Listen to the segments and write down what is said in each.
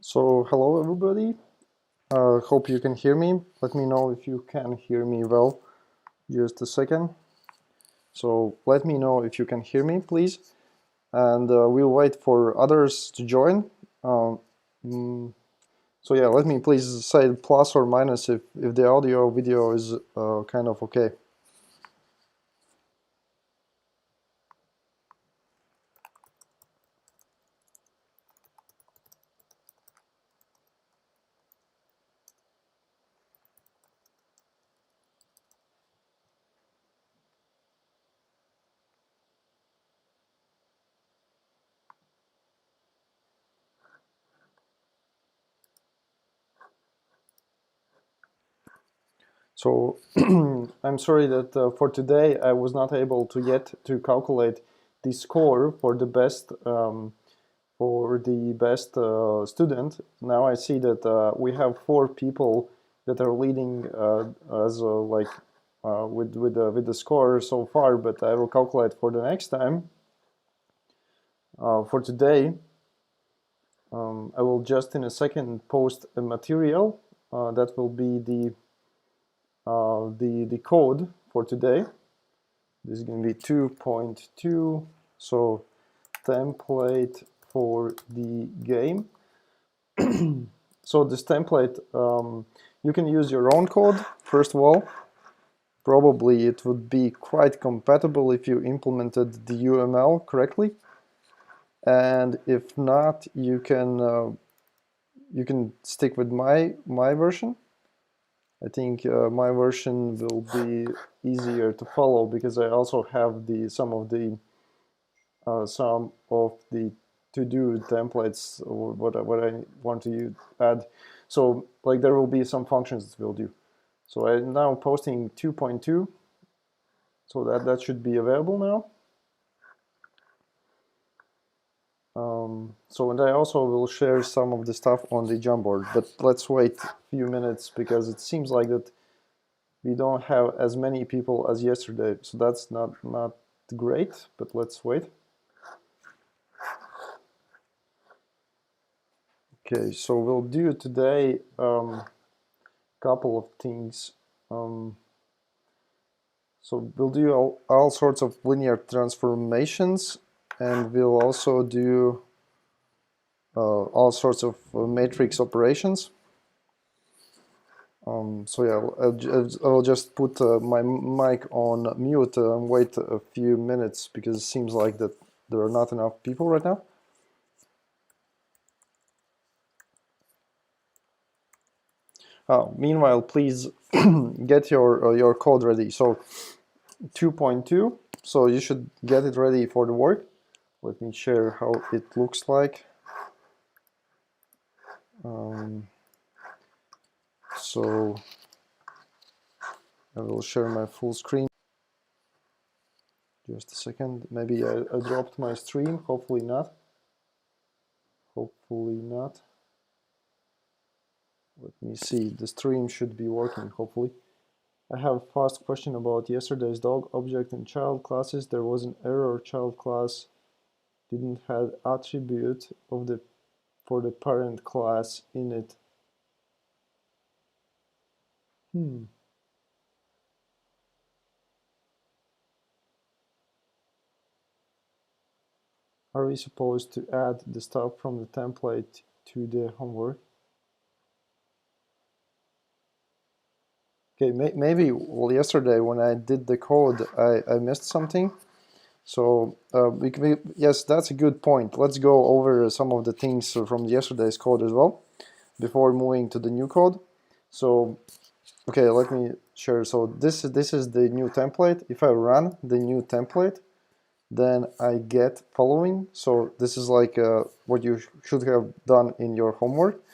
So hello everybody, hope you can hear me. Let me know if you can hear me well. Just a second. So let me know if you can hear me, please. And we'll wait for others to join. So yeah, let me please say plus or minus if the audio video is kind of okay. So I'm sorry that for today I was not able to yet to calculate the score for the best student. Now I see that we have 4 people that are leading as with the score so far, but I will calculate for the next time. For today, I will just in a second post a material that will be the code for today. This is going to be 2.2. So template for the game. So this template, you can use your own code, first of all. Probably it would be quite compatible if you implemented the UML correctly. And if not, you can stick with my version. I think my version will be easier to follow because I also have some of the to-do templates or what I want to add. So like there will be some functions that we'll do. So I'm now posting 2.2, so that should be available now. And I also will share some of the stuff on the Jamboard, but let's wait a few minutes because it seems like that we don't have as many people as yesterday, so that's not great, but let's wait. Okay, so we'll do today couple of things. So we'll do all sorts of linear transformations, and we'll also do all sorts of matrix operations. So yeah, I'll just put my mic on mute and wait a few minutes because it seems like that there are not enough people right now. Meanwhile, please get your code ready. So 2.2, so you should get it ready for the work. Let me share how it looks like. So I will share my full screen. Just a second. Maybe I dropped my stream. Hopefully not. Hopefully not. Let me see. The stream should be working, hopefully. I have a fast question about yesterday's dog object and child classes. There was an error. Child class didn't have attribute for the parent class in it. Are we supposed to add the stuff from the template to the homework? Okay, maybe, well, yesterday when I did the code, I missed something. So, yes, that's a good point. Let's go over some of the things from yesterday's code as well, before moving to the new code. So, okay, let me share. So this is the new template. If I run the new template, then I get following. So this is like what you should have done in your homework.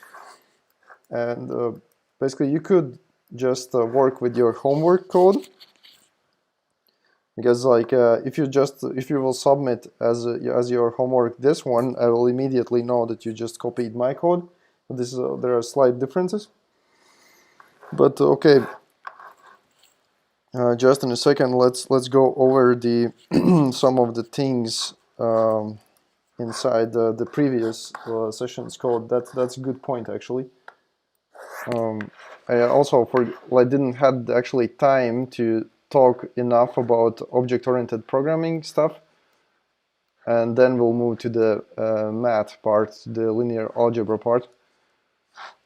And basically you could just work with your homework code, because like if you will submit as your homework this one, I will immediately know that you just copied my code. This is there are slight differences, but okay. Just in a second, let's go over the some of the things inside the previous session's code. That's a good point, actually. I also didn't had actually time to talk enough about object-oriented programming stuff, and then we'll move to the math part, the linear algebra part.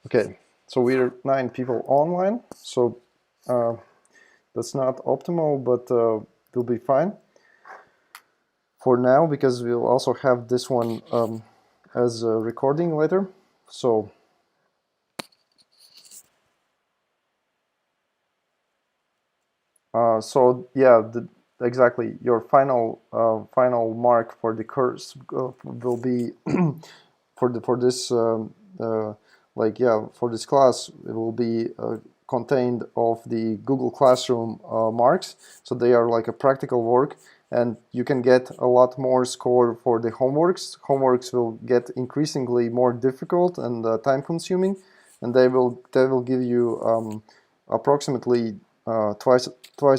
Okay, so we're 9 people online, so that's not optimal, but we'll be fine for now, because we'll also have this one as a recording later. So yeah, exactly. Your final mark for the course will be for this for this class. It will be contained of the Google Classroom marks. So they are like a practical work, and you can get a lot more score for the homeworks. Homeworks will get increasingly more difficult and time-consuming, and they will give you approximately twice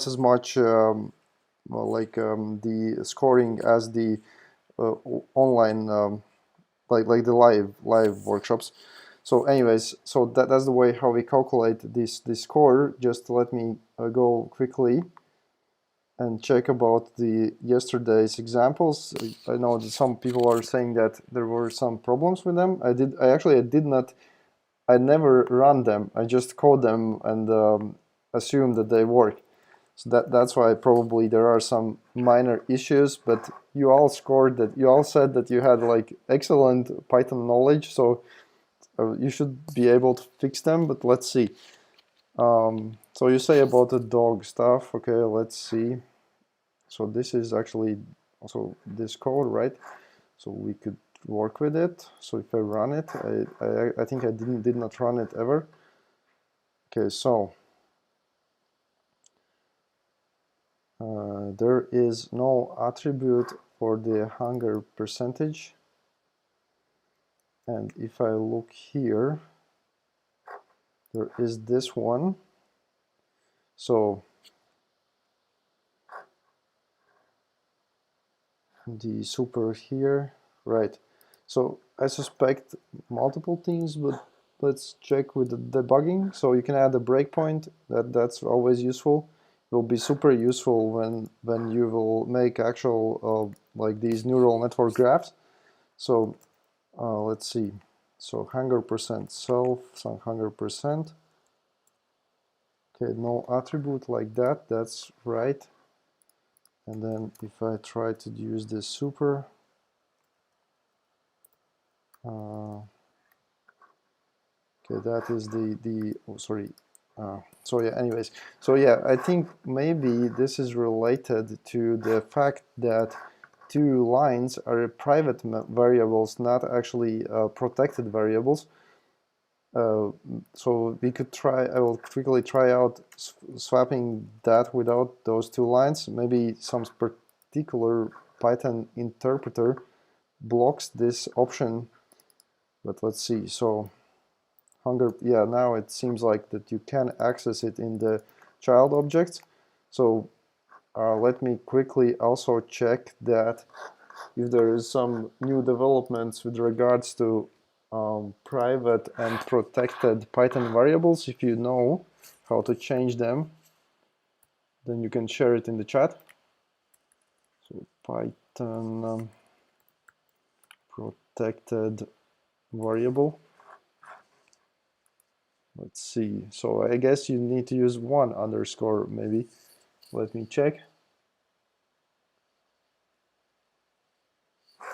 as much the scoring as the online like the live workshops. So anyways, so that's the way how we calculate this score. Just let me go quickly and check about the yesterday's examples. I know that some people are saying that there were some problems with them. I never run them. I just code them and assume that they work. So that's why probably there are some minor issues, but you all scored that. You all said that you had like excellent Python knowledge, so you should be able to fix them, but let's see. So you say about the dog stuff. Okay, let's see. So this is actually also this code, right? So we could work with it. So if I run it, I think I did not run it ever. Okay, so there is no attribute for the hunger percentage. And if I look here, there is this one. So the super here, right? So I suspect multiple things, but let's check with the debugging. So you can add a breakpoint. That's always useful. It will be super useful when you will make actual like these neural network graphs. So let's see. So hunger percent self, some hunger percent. Okay, no attribute like that. That's right. And then if I try to use this super, okay, that is so yeah, anyways, so yeah, I think maybe this is related to the fact that 2 lines are private variables, not actually protected variables. So we could try, I will quickly try out swapping that without those 2 lines. Maybe some particular Python interpreter blocks this option, but let's see. So hunger, yeah, now it seems like that you can access it in the child objects. So let me quickly also check that if there is some new developments with regards to private and protected Python variables. If you know how to change them, then you can share it in the chat. So Python protected variable. Let's see. So I guess you need to use 1 underscore maybe. Let me check.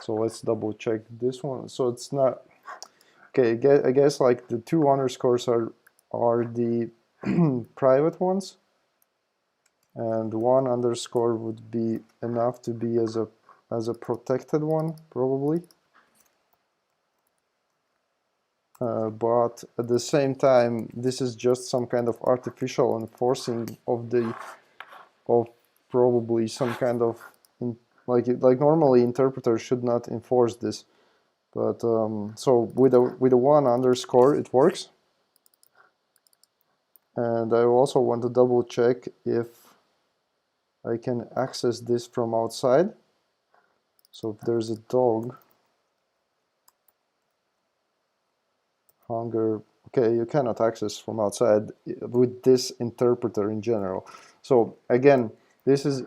So let's double check this one. So it's not okay. I guess like the 2 underscores are the private ones, and 1 underscore would be enough to be as a protected one probably. But at the same time, this is just some kind of artificial enforcing of probably some kind of like normally interpreters should not enforce this, but so with a 1 underscore it works. And I also want to double check if I can access this from outside. So if there's a dog, hunger. Okay, you cannot access from outside with this interpreter in general. So again, this is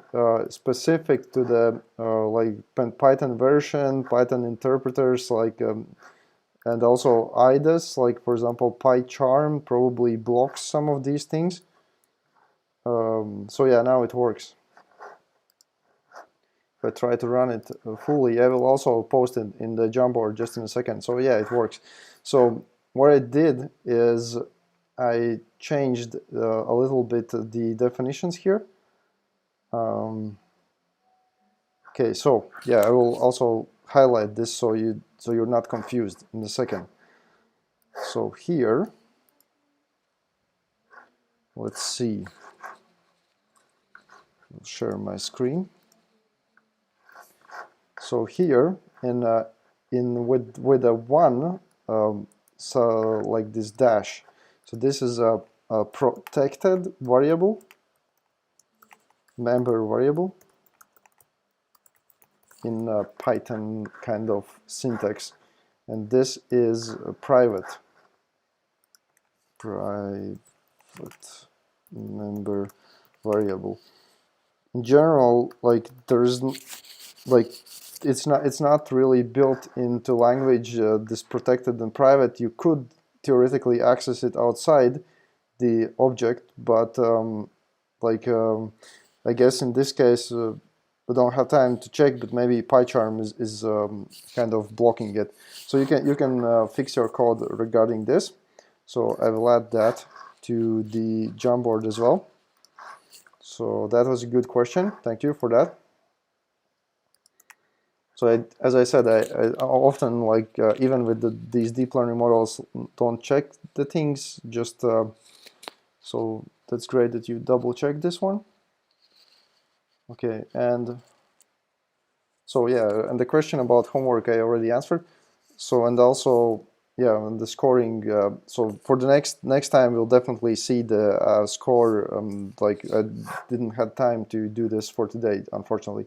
specific to the like Python version, Python interpreters, like and also IDAS, like for example PyCharm probably blocks some of these things. So yeah, now it works. If I try to run it fully, I will also post it in the Jamboard just in a second. So yeah, it works. So what I did is I changed a little bit the definitions here. Okay, so yeah, I will also highlight this so you're not confused in a second. So here, let's see. I'll share my screen. So here in with a 1, so like this dash. So this is a protected variable, member variable in Python kind of syntax, and this is a private member variable. In general, like there's like it's not really built into language, this protected and private. You could theoretically access it outside the object, but I guess in this case we don't have time to check, but maybe PyCharm is kind of blocking it. So you can fix your code regarding this. So I will add that to the Jamboard as well. So that was a good question. Thank you for that. So as I said, I often, like even with these deep learning models, don't check the things. Just so that's great that you double check this one. Okay, and so yeah, and the question about homework I already answered. So and also yeah, and the scoring. So for the next time we'll definitely see the score. Like I didn't have time to do this for today, unfortunately.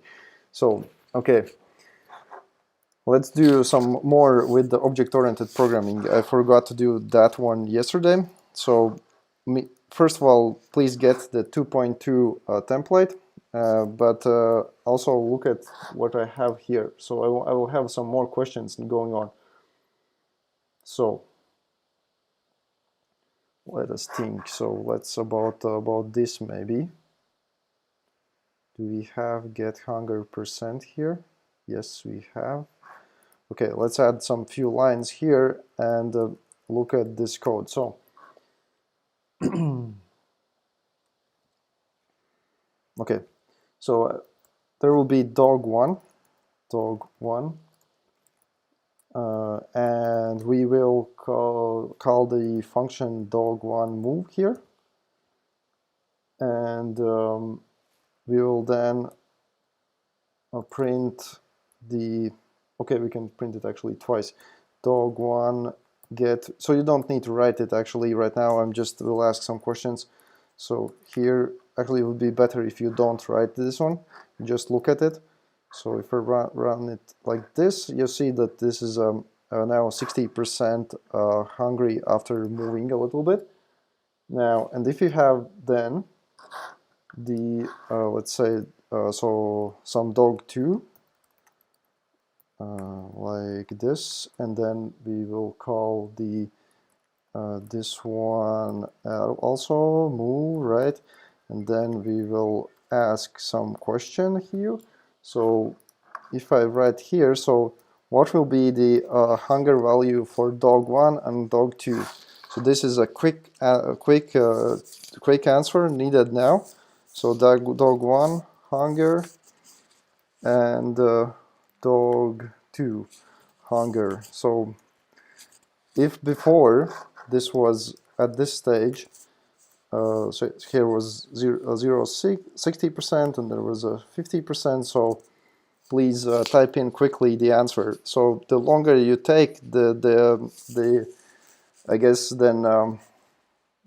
So okay. Let's do some more with the object-oriented programming. I forgot to do that one yesterday. So first of all, please get the 2.2 template, but also look at what I have here. So I will have some more questions going on. So let us think. So let's about this maybe. Do we have get hunger percent here? Yes, we have. Okay, let's add some few lines here and look at this code. So, okay, so there will be dog1, and we will call the function dog1 move here, and we will then print the. Okay, we can print it actually twice. Dog1 get, so you don't need to write it actually right now. I'm just will ask some questions. So here actually it would be better if you don't write this one, just look at it. So if I run it like this, you see that this is now 60% hungry after moving a little bit. Now, and if you have then the let's say so some dog2 like this, and then we will call the this one also move, right? And then we will ask some question here. So if I write here, so what will be the hunger value for dog1 and dog2? So this is a quick answer needed now. So dog1 hunger and dog2 hunger. So if before this was at this stage, so here was 60% and there was a 50%, so please type in quickly the answer. So the longer you take, the I guess then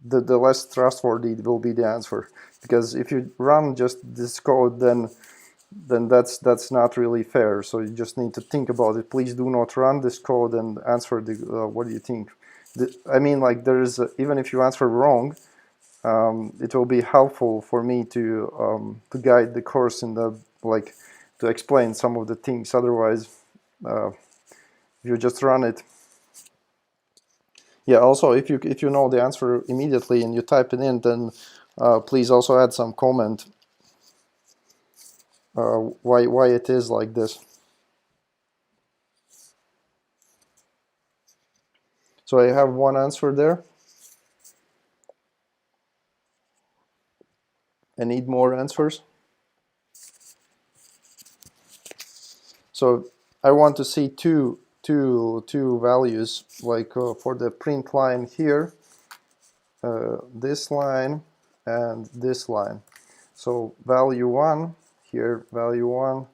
the less trustworthy will be the answer, because if you run just this code, then that's not really fair. So you just need to think about it. Please do not run this code and answer the what do you think, I mean, like even if you answer wrong, it will be helpful for me to guide the course in the to explain some of the things. Otherwise, if you just run it. Yeah. Also, if you know the answer immediately and you type it in, then please also add some comment why it is like this. So I have one answer there. I need more answers. So I want to see two values, like for the print line here, this line and this line. So value 1 here, value 1,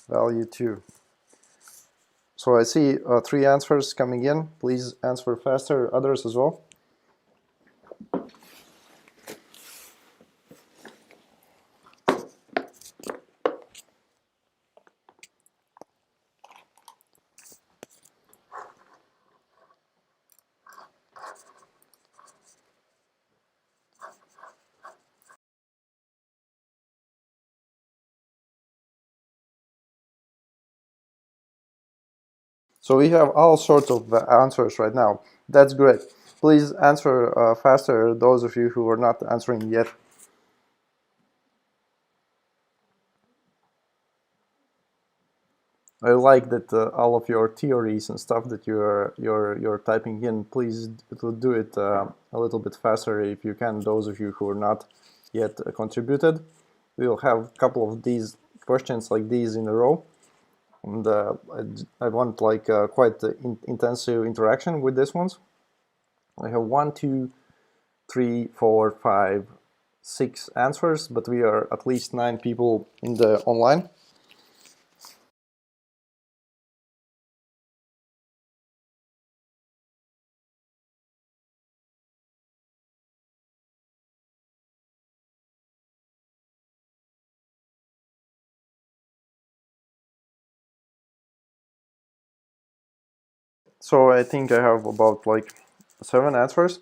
value 2. So I see 3 answers coming in. Please answer faster, others as well. So we have all sorts of answers right now. That's great. Please answer faster, those of you who are not answering yet. I like that all of your theories and stuff that you're typing in. Please do it a little bit faster if you can. Those of you who are not yet contributed, we'll have a couple of these questions like these in a row, and I want like quite intensive interaction with these ones. I have 1, 2, 3, 4, 5, 6 answers, but we are at least 9 people in the online. So I think I have about like 7 answers.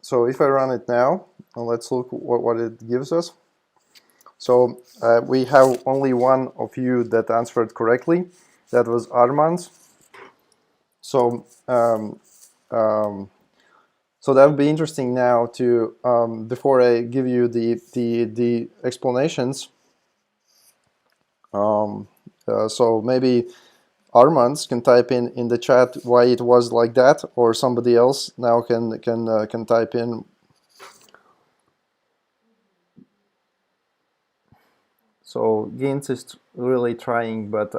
So if I run it now, let's look what it gives us. So we have only one of you that answered correctly. That was Armand. So so that would be interesting now to before I give you the explanations. So maybe Armand can type in the chat why it was like that, or somebody else now can type in. So Gintz is really trying, but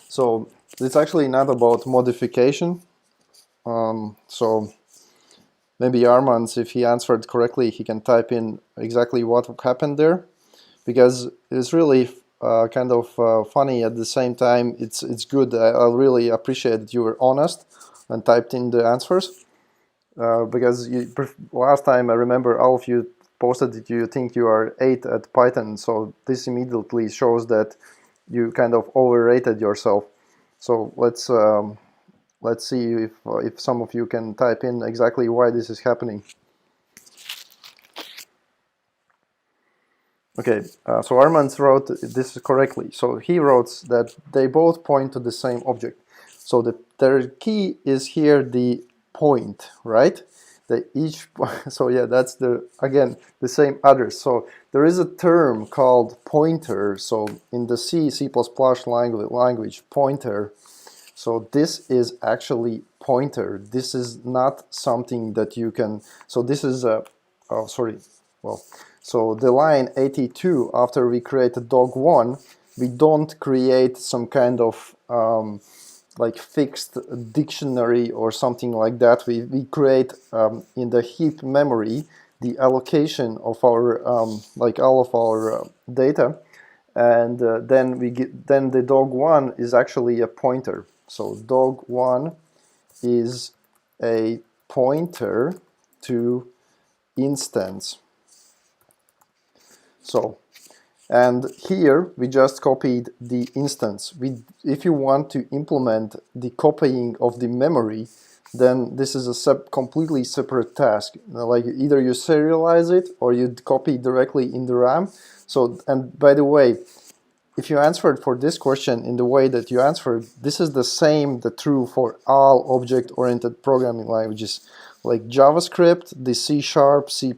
so it's actually not about modification. So maybe Armand, if he answered correctly, he can type in exactly what happened there, because it's really kind of funny at the same time. It's good. I really appreciate that you were honest and typed in the answers, because last time I remember all of you posted that you think you are 8 at Python, so this immediately shows that you kind of overrated yourself. So let's see if some of you can type in exactly why this is happening. Okay, so Armand wrote this correctly. So he wrote that they both point to the same object. So their key is here the point, right? So yeah, that's again the same address. So there is a term called pointer. So in the C++ language, pointer. So this is actually pointer. This is not something that you can. So this is oh sorry. Well, so the line 82 after we create a dog1, we don't create some kind of like fixed dictionary or something like that. We create in the heap memory the allocation of our like all of our data, and then the dog1 is actually a pointer. So dog1 is a pointer to instance. So And here we just copied the instance. If you want to implement the copying of the memory, then this is a completely separate task. Like either you serialize it or you copy directly in the RAM. So, and by the way, if you answered for this question in the way that you answered, this is the true for all object-oriented programming languages like JavaScript, the C#, C++,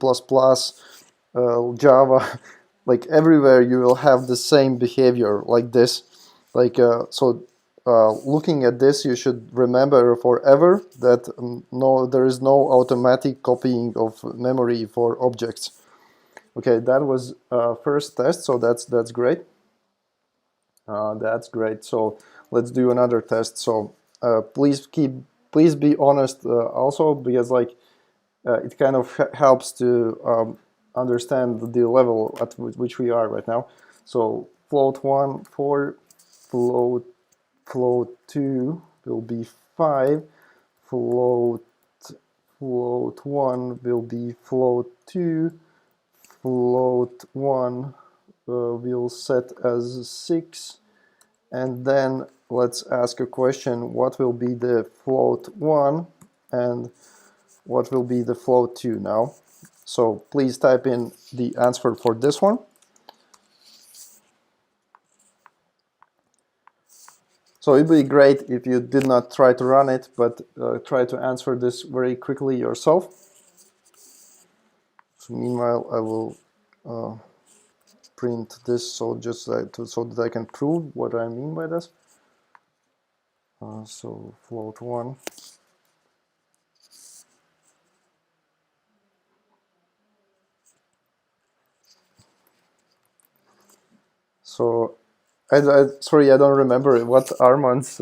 Java, like everywhere you will have the same behavior like this. Like looking at this, you should remember forever that there is no automatic copying of memory for objects. Okay, that was first test, so that's great. That's great. So let's do another test. So please be honest also, because like it kind of helps to understand the level at which we are right now. So float 1 4, float 2 will be 5, float 1 will be float 2, float 1 we'll set as 6, and then let's ask a question: what will be the float 1 and what will be the float 2 now? So please type in the answer for this one. So it'd be great if you did not try to run it, but try to answer this very quickly yourself. So meanwhile, I will print this so that I can prove what I mean by this. So float 1. So sorry, I don't remember what Armand's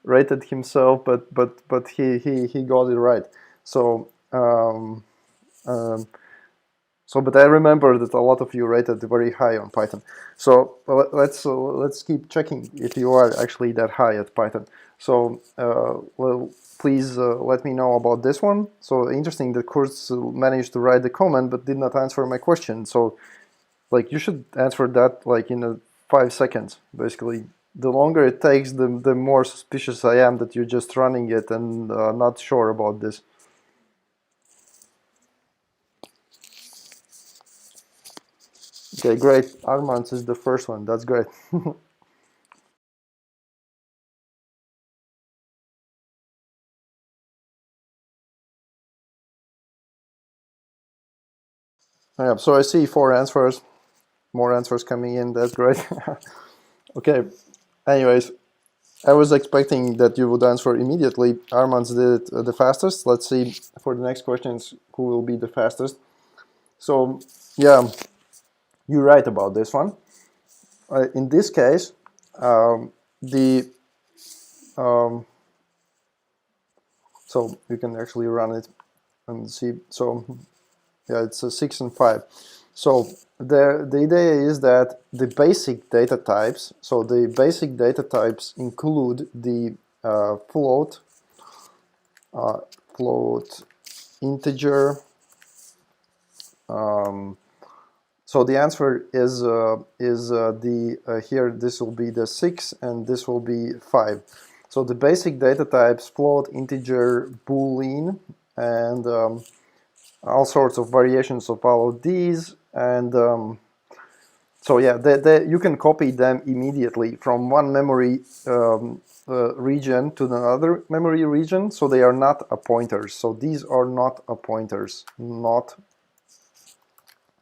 rated himself, but he got it right. So but I remember that a lot of you rated very high on Python. So let's keep checking if you are actually that high at Python. So well, please let me know about this one. So interesting that Kurz managed to write the comment but did not answer my question. So like you should answer that like in 5 seconds. Basically, the longer it takes, the more suspicious I am that you're just running it and not sure about this. Okay, great. Armand is the first one. That's great. Yeah, so I see 4 answers. More answers coming in. That's great. Okay. Anyways, I was expecting that you would answer immediately. Armand did it the fastest. Let's see for the next questions who will be the fastest. So yeah, you're right about this one. In this case, so you can actually run it and see. So yeah, it's a 6 and 5. So the idea is that the basic data types. So the basic data types include the float, integer. So the answer is here. This will be the 6 and this will be 5. So the basic data types: float, integer, boolean, and all sorts of variations of all of these. And so yeah, you can copy them immediately from one memory region to another memory region. So they are not a pointers. So these are not a pointers, not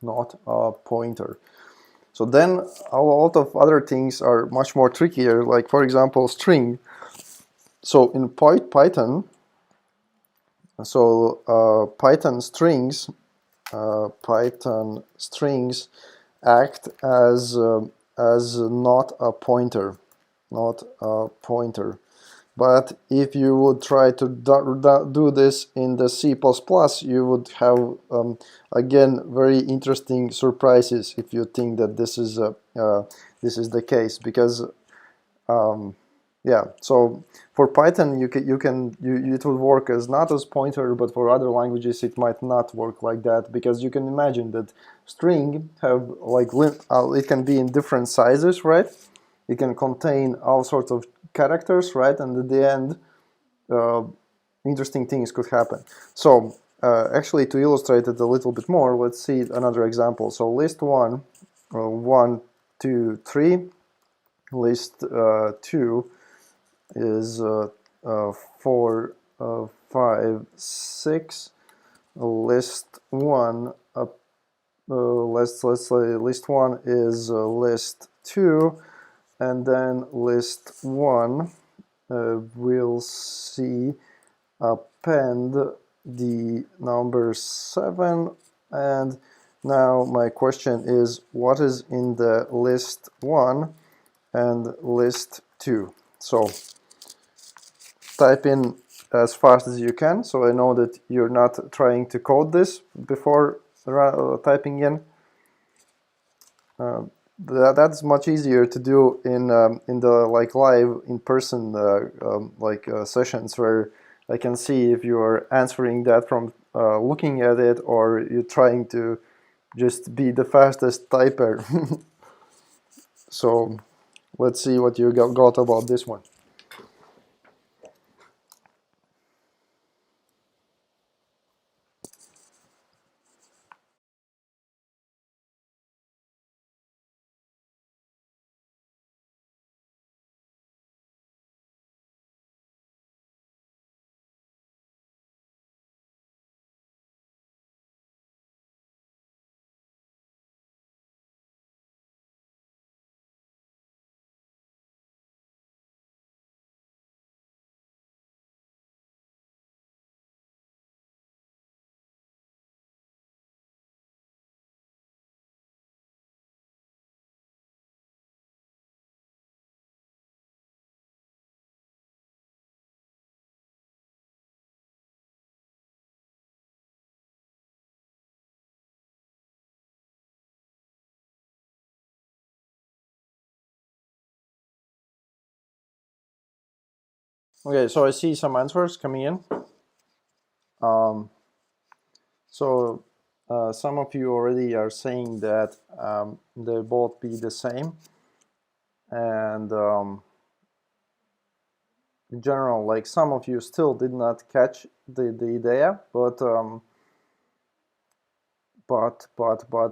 a pointer. So then a lot of other things are much more trickier, like for example string. So in Python, so Python strings act as not a pointer, But if you would try to do this in the C++, you would have again very interesting surprises if you think that this is the case, because Yeah, so for Python, it will work as not as pointer, but for other languages it might not work like that, because you can imagine that string have like it can be in different sizes, right? It can contain all sorts of characters, right? And at the end, uh, interesting things could happen. So actually, to illustrate it a little bit more, let's see another example. So list one, 1, 2, 3. List 2 is 4, 5, 6. List 1, let's say list 1 is list 2, and then list 1 we'll see append the number 7. And now my question is, what is in the list 1 and list 2? So type in as fast as you can, so I know that you're not trying to code this before typing in. That's much easier to do in the like live in-person sessions, where I can see if you are answering that from looking at it, or you're trying to just be the fastest typer. So let's see what you got about this one. Okay, so I see some answers coming in. So some of you already are saying that they both be the same, and in general, like some of you still did not catch the idea, but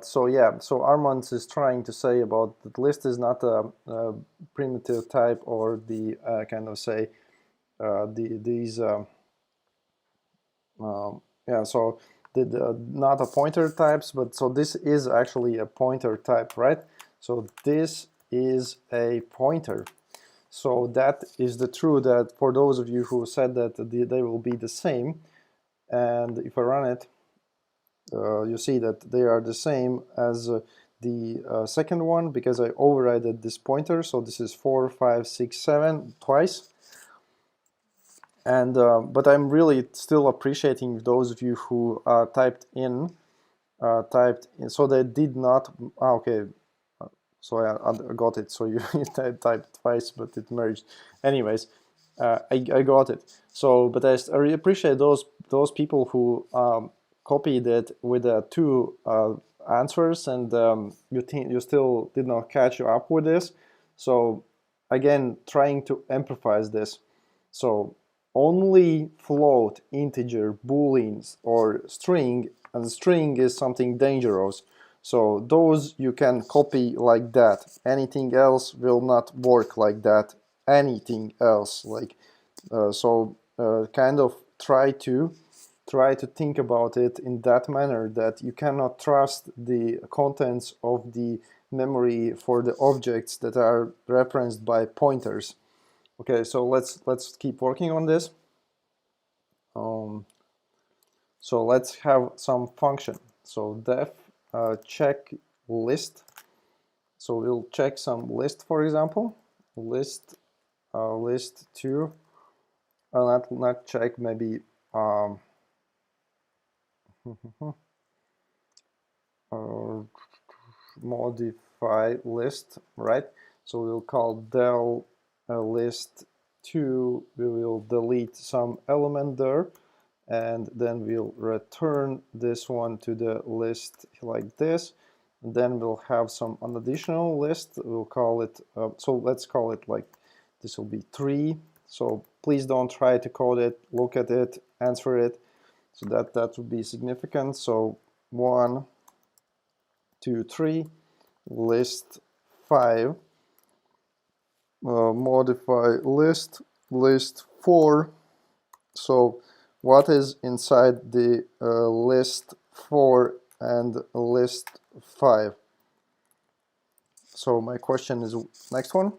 so yeah, so Armand is trying to say about that list is not a primitive type, or the kind of say these yeah, so not a pointer types, but so this is actually a pointer type, right? So this is a pointer. So that is the true that for those of you who said that they will be the same, and if I run it, you see that they are the same as the second one, because I overrided this pointer. So this is 4, 5, 6, 7 twice. And but I'm really still appreciating those of you who typed in, so they did not. Okay, so I got it. So you typed twice, but it merged. Anyways, I got it. So, but I really appreciate those people who copied it with two answers, and you still did not catch up with this. So again, trying to emphasize this. So only float, integer, booleans, or string, and string is something dangerous. So those you can copy like that. Anything else will not work like that. Anything else, like kind of try to think about it in that manner, that you cannot trust the contents of the memory for the objects that are referenced by pointers. Okay, so let's keep working on this. So let's have some function. So def check list. So we'll check some list, for example, list 2. Not check, maybe modify list, right? So we'll call del list 2, we will delete some element there, and then we'll return this one to the list like this. And then we'll have an additional list. We'll call it, so let's call it like, this will be 3. So please don't try to code it, look at it, answer it. So that would be significant. So 1, 2, 3, list 5, modify list 4. So what is inside the list 4 and list 5? So my question is, next one.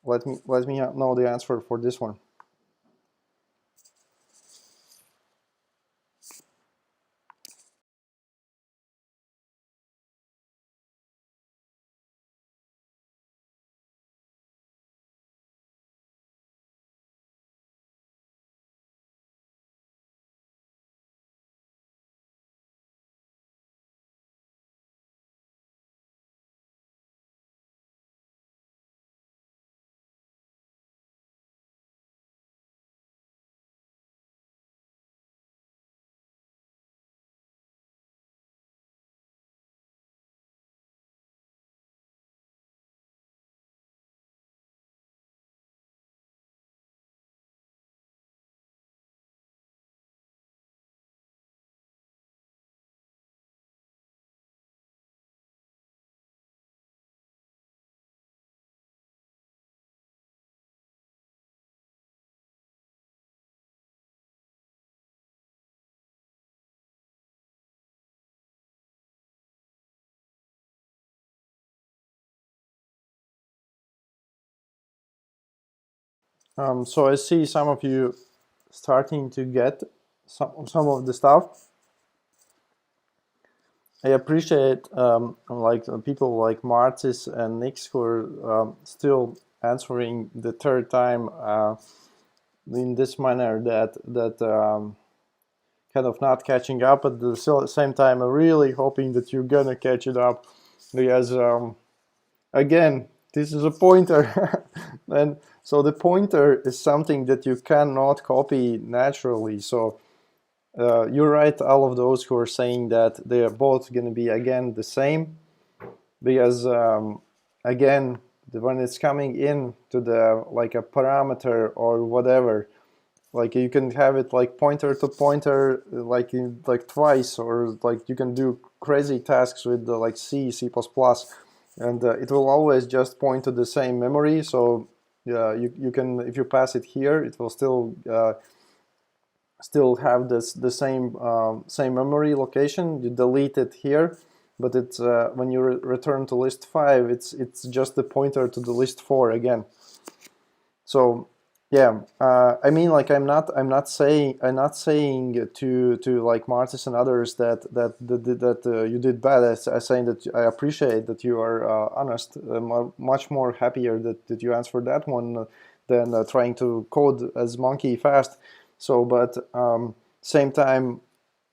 Let me know the answer for this one. So I see some of you starting to get some of the stuff. I appreciate like people like Martis and Nix who are still answering the third time in this manner, that kind of not catching up. At the same time, I'm really hoping that you're gonna catch it up, because again, this is a pointer, and so the pointer is something that you cannot copy naturally. So you're right, all of those who are saying that they are both going to be again the same, because again, when it's coming in to the like a parameter or whatever, like you can have it like pointer to pointer like twice, or like you can do crazy tasks with the like C++, and it will always just point to the same memory. So you can, if you pass it here, it will still have the same memory location. You delete it here, but it's when you return to list 5, it's just the pointer to the list 4 again. So yeah, I mean, like I'm not saying to like Martis and others that you did bad. I'm saying that I appreciate that you are honest. I'm much more happier that you answered that one than trying to code as monkey fast. So, but same time,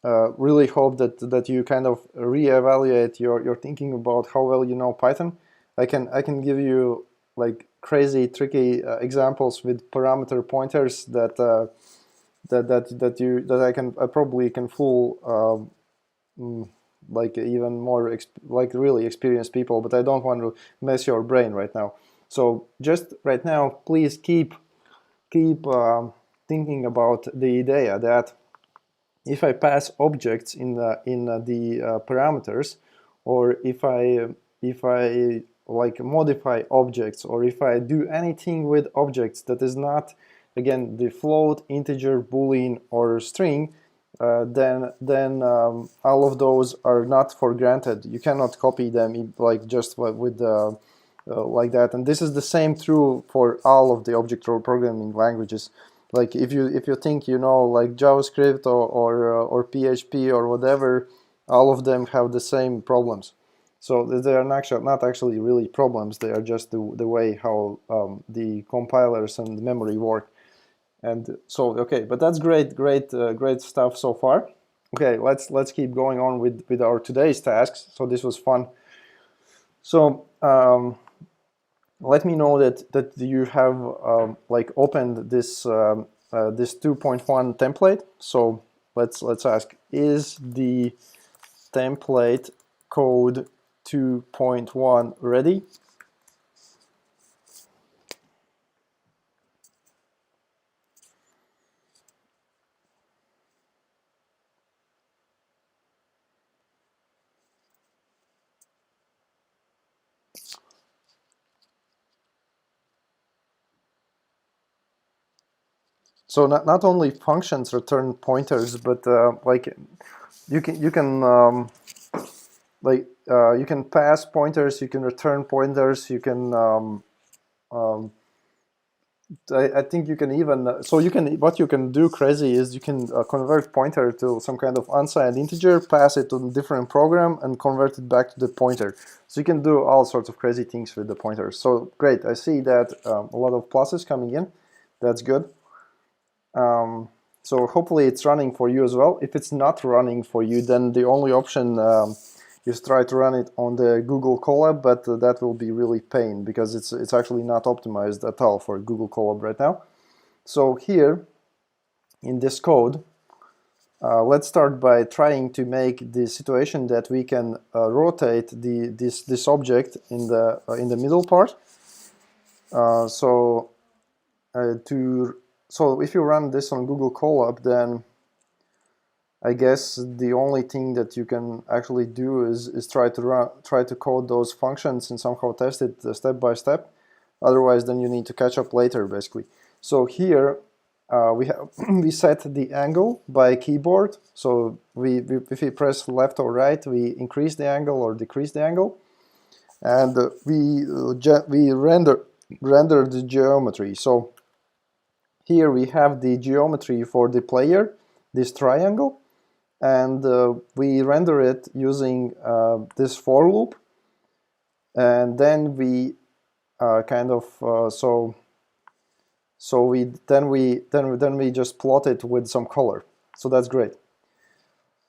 really hope that you kind of reevaluate your thinking about how well you know Python. I can give you like crazy tricky examples with parameter pointers that I probably can fool like even more like really experienced people, but I don't want to mess your brain right now. So just right now, please keep thinking about the idea that if I pass objects in the parameters, or if I like modify objects, or if I do anything with objects that is not, again, the float, integer, boolean, or string, then all of those are not for granted. You cannot copy them like just with like that. And this is the same true for all of the object programming languages. Like if you think you know like JavaScript or PHP or whatever, all of them have the same problems. So they are not actually really problems. They are just the way how the compilers and the memory work. And so okay, but that's great stuff so far. Okay, let's keep going on with our today's tasks. So this was fun. So let me know that you have like opened this this 2.1 template. So let's ask, is the template code 2.1 ready? So not only functions return pointers, but like you can you can pass pointers, you can return pointers, you can I think you can even so you can what you can do crazy is you can convert pointer to some kind of unsigned integer, pass it to a different program, and convert it back to the pointer. So you can do all sorts of crazy things with the pointers. So great, I see that a lot of pluses coming in. That's good. So hopefully it's running for you as well. If it's not running for you, then the only option is try to run it on the Google Colab, but that will be really pain because it's actually not optimized at all for Google Colab right now. So here in this code, let's start by trying to make the situation that we can rotate this object in the middle part. So if you run this on Google Colab, then I guess the only thing that you can actually do is try to code those functions and somehow test it step by step. Otherwise, then you need to catch up later, basically. So here we set the angle by keyboard. So if we press left or right, we increase the angle or decrease the angle, and we render the geometry. So here we have the geometry for the player, this triangle. And we render it using this for loop, and then we we just plot it with some color. So that's great.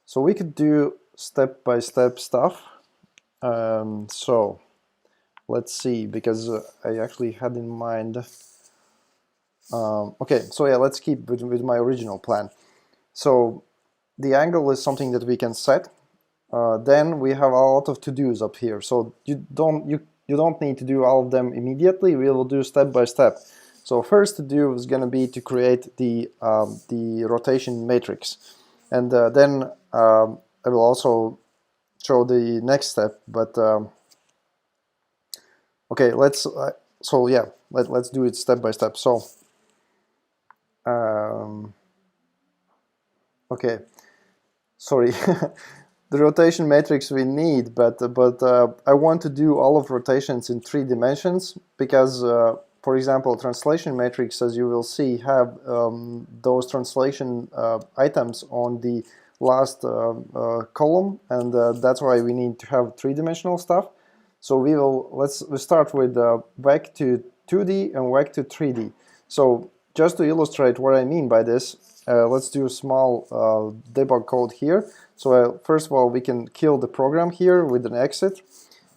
So we could do step-by-step stuff. So let's see, because I actually had in mind. Okay, so yeah, let's keep with my original plan. So the angle is something that we can set. Then we have a lot of to-dos up here. So you don't need to do all of them immediately. We will do step by step. So first to do is going to be to create the rotation matrix, and then I will also show the next step. But okay, let's let's do it step by step. So okay, sorry. The rotation matrix we need, but I want to do all of rotations in 3 dimensions because, for example, translation matrix, as you will see, have those translation items on the last column, and that's why we need to have 3-dimensional stuff. So let's start with vec to 2D and vec to 3D. So just to illustrate what I mean by this, let's do a small debug code here. So first of all, we can kill the program here with an exit,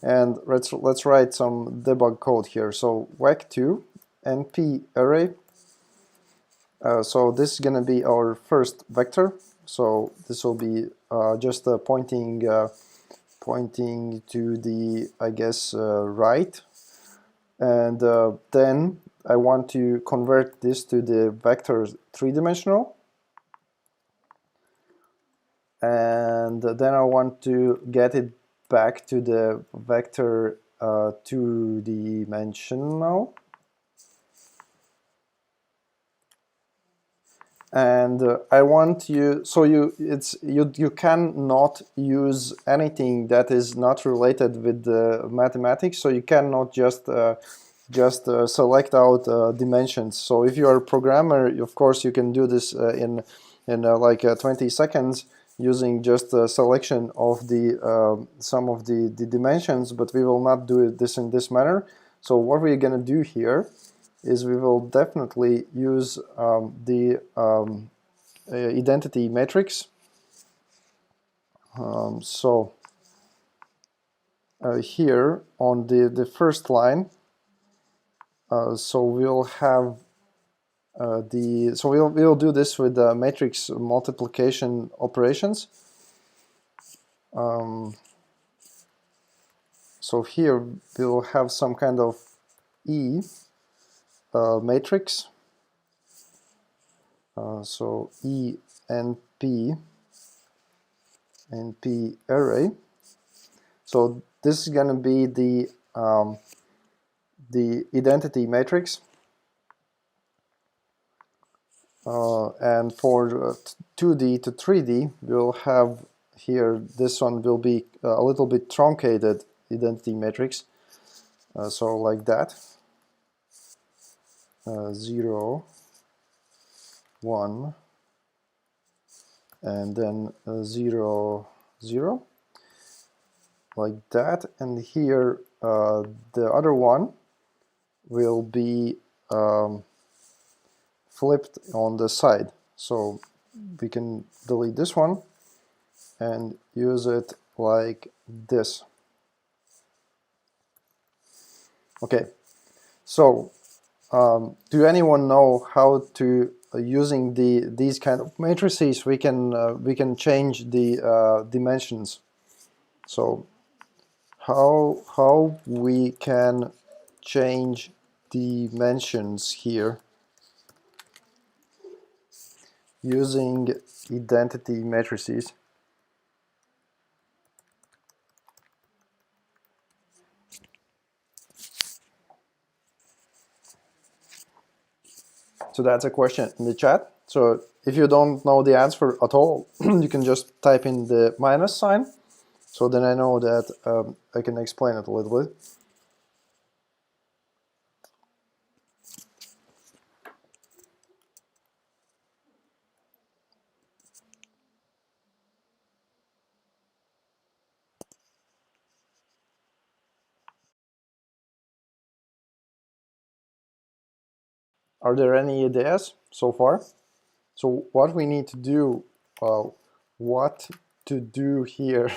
and let's write some debug code here. So vec2 np array. So this is going to be our first vector. So this will be just pointing to the, I guess, right. And then I want to convert this to the vector 3-dimensional. And then I want to get it back to the vector 2-dimensional. And I want you, so you cannot use anything that is not related with the mathematics. So you cannot just select out dimensions. So if you are a programmer, of course you can do this in like 20 seconds using just a selection of the some of the dimensions, but we will not do this in this manner. So what we're going to do here is we will definitely use the identity matrix. Here on the first line, So we'll have we'll do this with the matrix multiplication operations. So here we'll have some kind of E matrix. So E and P array. So this is going to be the identity matrix. And for 2D to 3D, we'll have here, this one will be a little bit truncated identity matrix. So like that, 0, 1, and then 0, 0, like that. And here the other one will be flipped on the side. So we can delete this one and use it like this. Okay, so do anyone know how to using these kind of matrices we can change the dimensions? So how we can change dimensions here using identity matrices? So that's a question in the chat. So if you don't know the answer at all, you can just type in the minus sign. So then I know that I can explain it a little bit. Are there any ideas so far? So what we need to do, what to do here.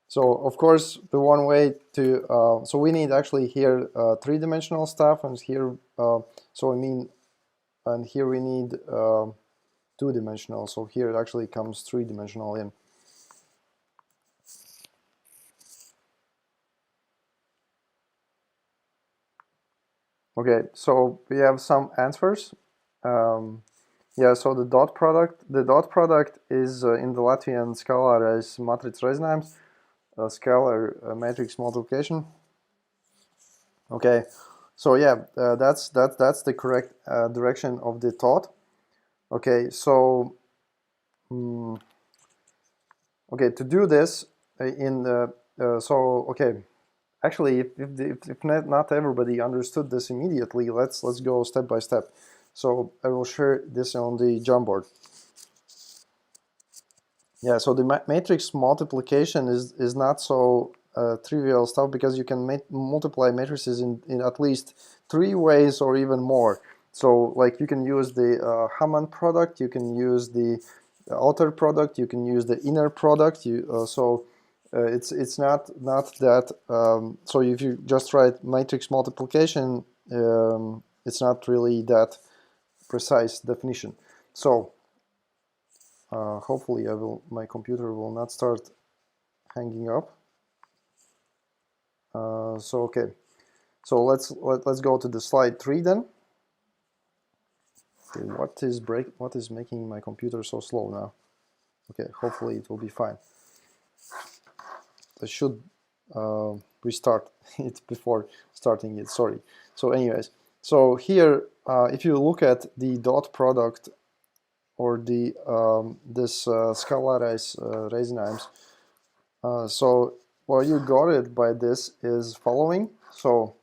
So of course the one way to, so we need actually here three-dimensional stuff, and here, so I mean, and here we need two-dimensional. So here it actually comes three-dimensional in. Okay, so we have some answers. Yeah, so the dot product is in the Latvian scalar as matrix reizinājums, scalar matrix multiplication. Okay, so yeah, that's the correct direction of the thought. Okay, so okay, to do this in the okay. Actually, if not everybody understood this immediately, let's go step by step. So I will share this on the Jamboard. Yeah, so the matrix multiplication is not so trivial stuff, because you can multiply matrices in at least 3 ways or even more. So like you can use the Hammond product, you can use the outer product, you can use the inner product. It's not that, so if you just write matrix multiplication, it's not really that precise definition. So hopefully my computer will not start hanging up. So okay, so let's go to the slide 3 then. Okay, what is making my computer so slow now? Okay, hopefully it will be fine. I should restart it before starting it, sorry. So anyways, so here if you look at the dot product or the this scalarized reizinājums, so what you got it by this is following. So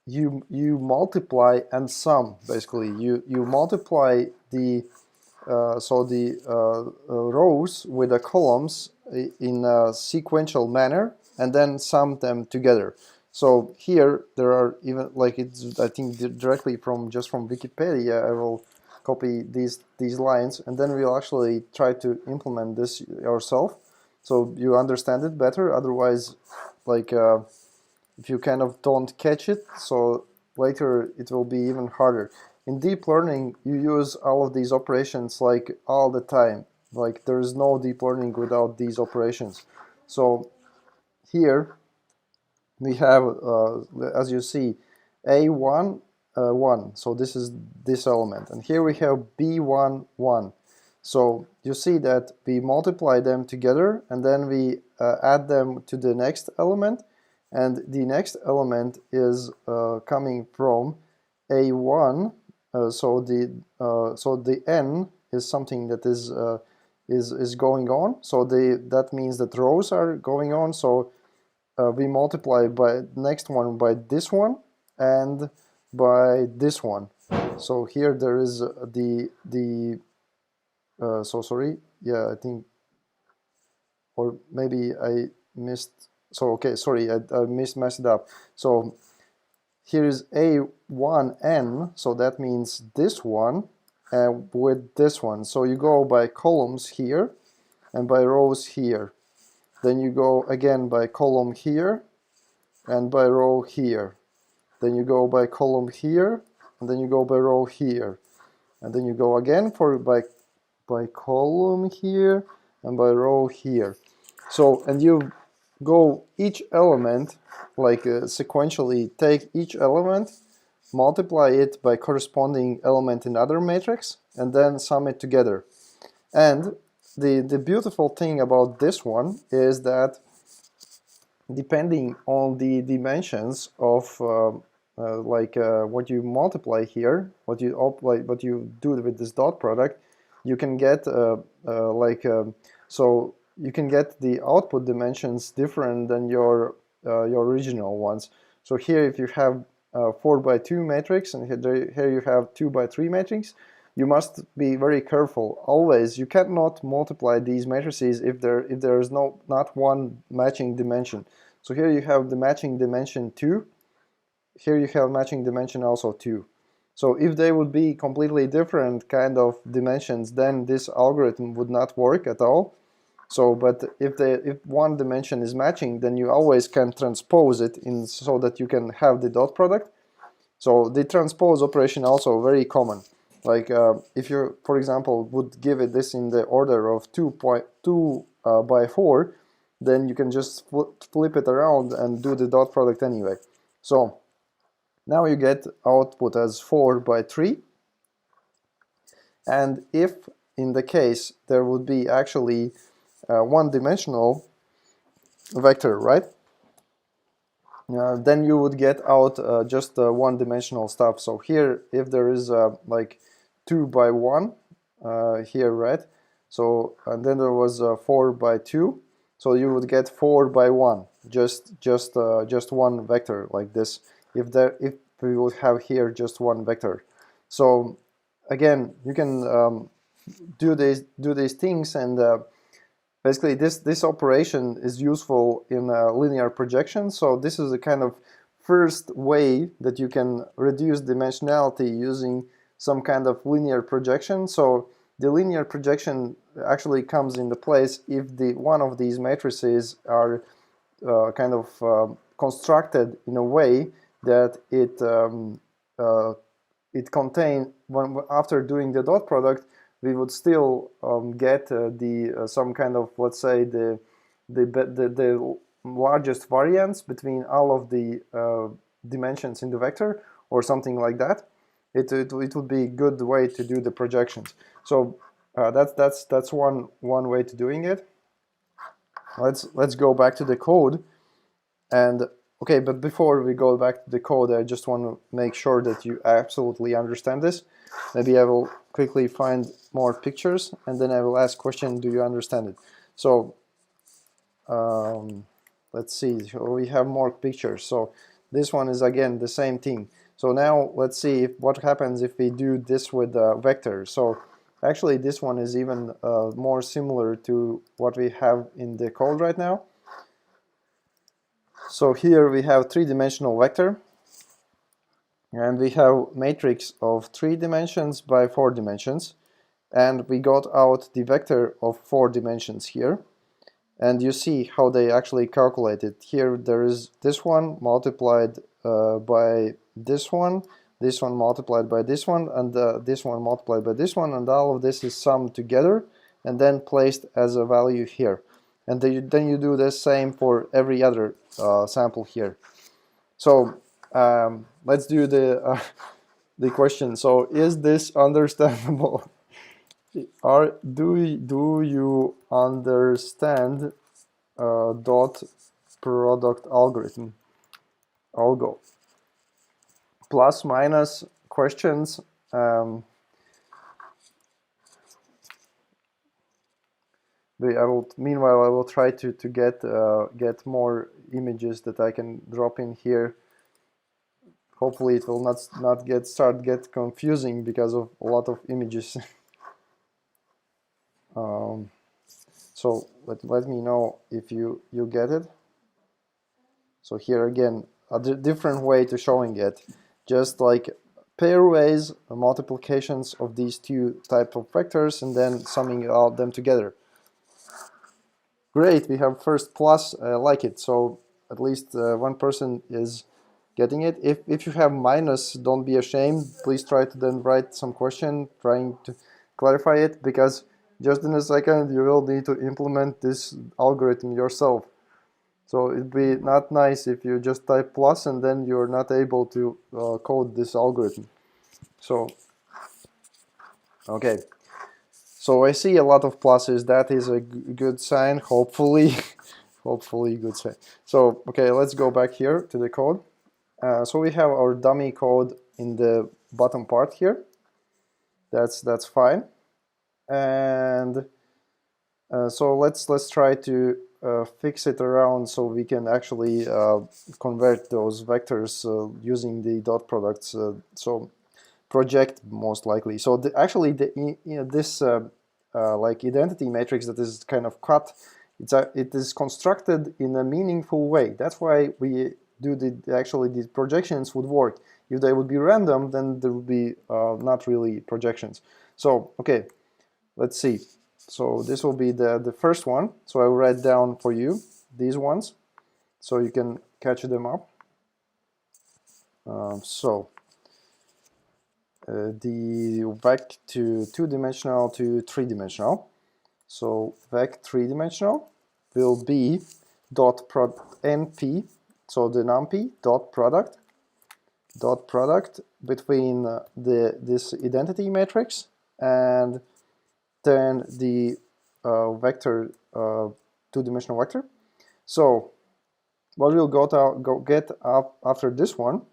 you multiply and sum, basically. You multiply the rows with the columns in a sequential manner, and then sum them together. So here there are even, like, it's, I think directly from Wikipedia, I will copy these lines, and then we'll actually try to implement this ourselves, so you understand it better. Otherwise like if you kind of don't catch it, so later it will be even harder. In deep learning, you use all of these operations like all the time. Like there is no deep learning without these operations. So here we have, as you see, A1, 1. So this is this element. And here we have B1, 1. So you see that we multiply them together and then we add them to the next element. And the next element is coming from A1. So the n is something that is going on. So that means that rows are going on. So we multiply by next one by this one and by this one. So here there is so sorry, yeah, I think, or maybe I missed. So okay, sorry, I messed it up. So here is A1n, so that means this one with this one. So you go by columns here and by rows here. Then you go again by column here and by row here. Then you go by column here and then you go by row here. And then you go again by column here and by row here. So, and you go each element, like sequentially take each element, multiply it by corresponding element in other matrix, and then sum it together. And the beautiful thing about this one is that depending on the dimensions of what you multiply here, what you do with this dot product, you can get so you can get the output dimensions different than your original ones. So here, if you have 4x2 matrix and here you have 2x3 matrix, you must be very careful. Always, you cannot multiply these matrices if there is not one matching dimension. So here you have the matching dimension 2. Here you have matching dimension also 2. So if they would be completely different kind of dimensions, then this algorithm would not work at all. So, but if one dimension is matching, then you always can transpose it in so that you can have the dot product. So the transpose operation also very common. Like if you, for example, would give it this in the order of 2.2 by 4, then you can just flip it around and do the dot product anyway. So now you get output as 4x3. And if in the case there would be actually one-dimensional vector, right? Then you would get out just one-dimensional stuff. So here, if there is like 2x1 here, right? So and then there was 4x2, so you would get 4x1, just one vector like this. If we would have here just one vector, so again you can do these things, and basically this operation is useful in linear projection. So this is a kind of first way that you can reduce dimensionality using some kind of linear projection. So the linear projection actually comes into place if one of these matrices are kind of constructed in a way that it contain, after doing the dot product, we would still get some kind of, let's say, the largest variance between all of the dimensions in the vector, or something like that. It would be a good way to do the projections. So that's one way to doing it. Let's go back to the code. And okay, but before we go back to the code, I just want to make sure that you absolutely understand this. Maybe I will quickly find more pictures, and then I will ask question, do you understand it? So let's see, so we have more pictures. So this one is again the same thing. So now let's see what happens if we do this with vectors. So actually this one is even more similar to what we have in the code right now. So here we have three-dimensional vector, and we have matrix of 3 dimensions by 4 dimensions, and we got out the vector of 4 dimensions here. And you see how they actually calculate it. Here there is this one multiplied by this one multiplied by this one, and this one multiplied by this one, and all of this is summed together and then placed as a value here. And then you do the same for every other sample here. So let's do the question. So is this understandable? Do you understand dot product algorithm? Algo. Plus minus questions. Meanwhile, I will try to get more images that I can drop in here. Hopefully, it will not get confusing because of a lot of images. So let me know if you get it. So here again, a different way to showing it, just like pairwise multiplications of these two type of vectors and then summing all them together. Great, we have first plus. I like it. So at least one person is getting it. If you have minus, don't be ashamed. Please try to then write some question trying to clarify it, because just in a second you will need to implement this algorithm yourself. So it'd be not nice if you just type plus and then you're not able to code this algorithm. So, okay. So I see a lot of pluses. That is a good sign, hopefully. Hopefully good sign. So, okay, let's go back here to the code. So we have our dummy code in the bottom part here. That's fine. And so let's try to fix it around so we can actually convert those vectors using the dot products. So project most likely. So actually this like identity matrix that is kind of cut, it is constructed in a meaningful way. That's why we do actually the projections would work. If they would be random, then there would be not really projections. So okay, let's see. So this will be the first one. So I will write down for you these ones so you can catch them up. The vec to 2-dimensional to 3-dimensional. So vec 3-dimensional will be dot np, so the numpy dot product between this identity matrix and then the vector 2-dimensional vector. So what we'll get up after this one.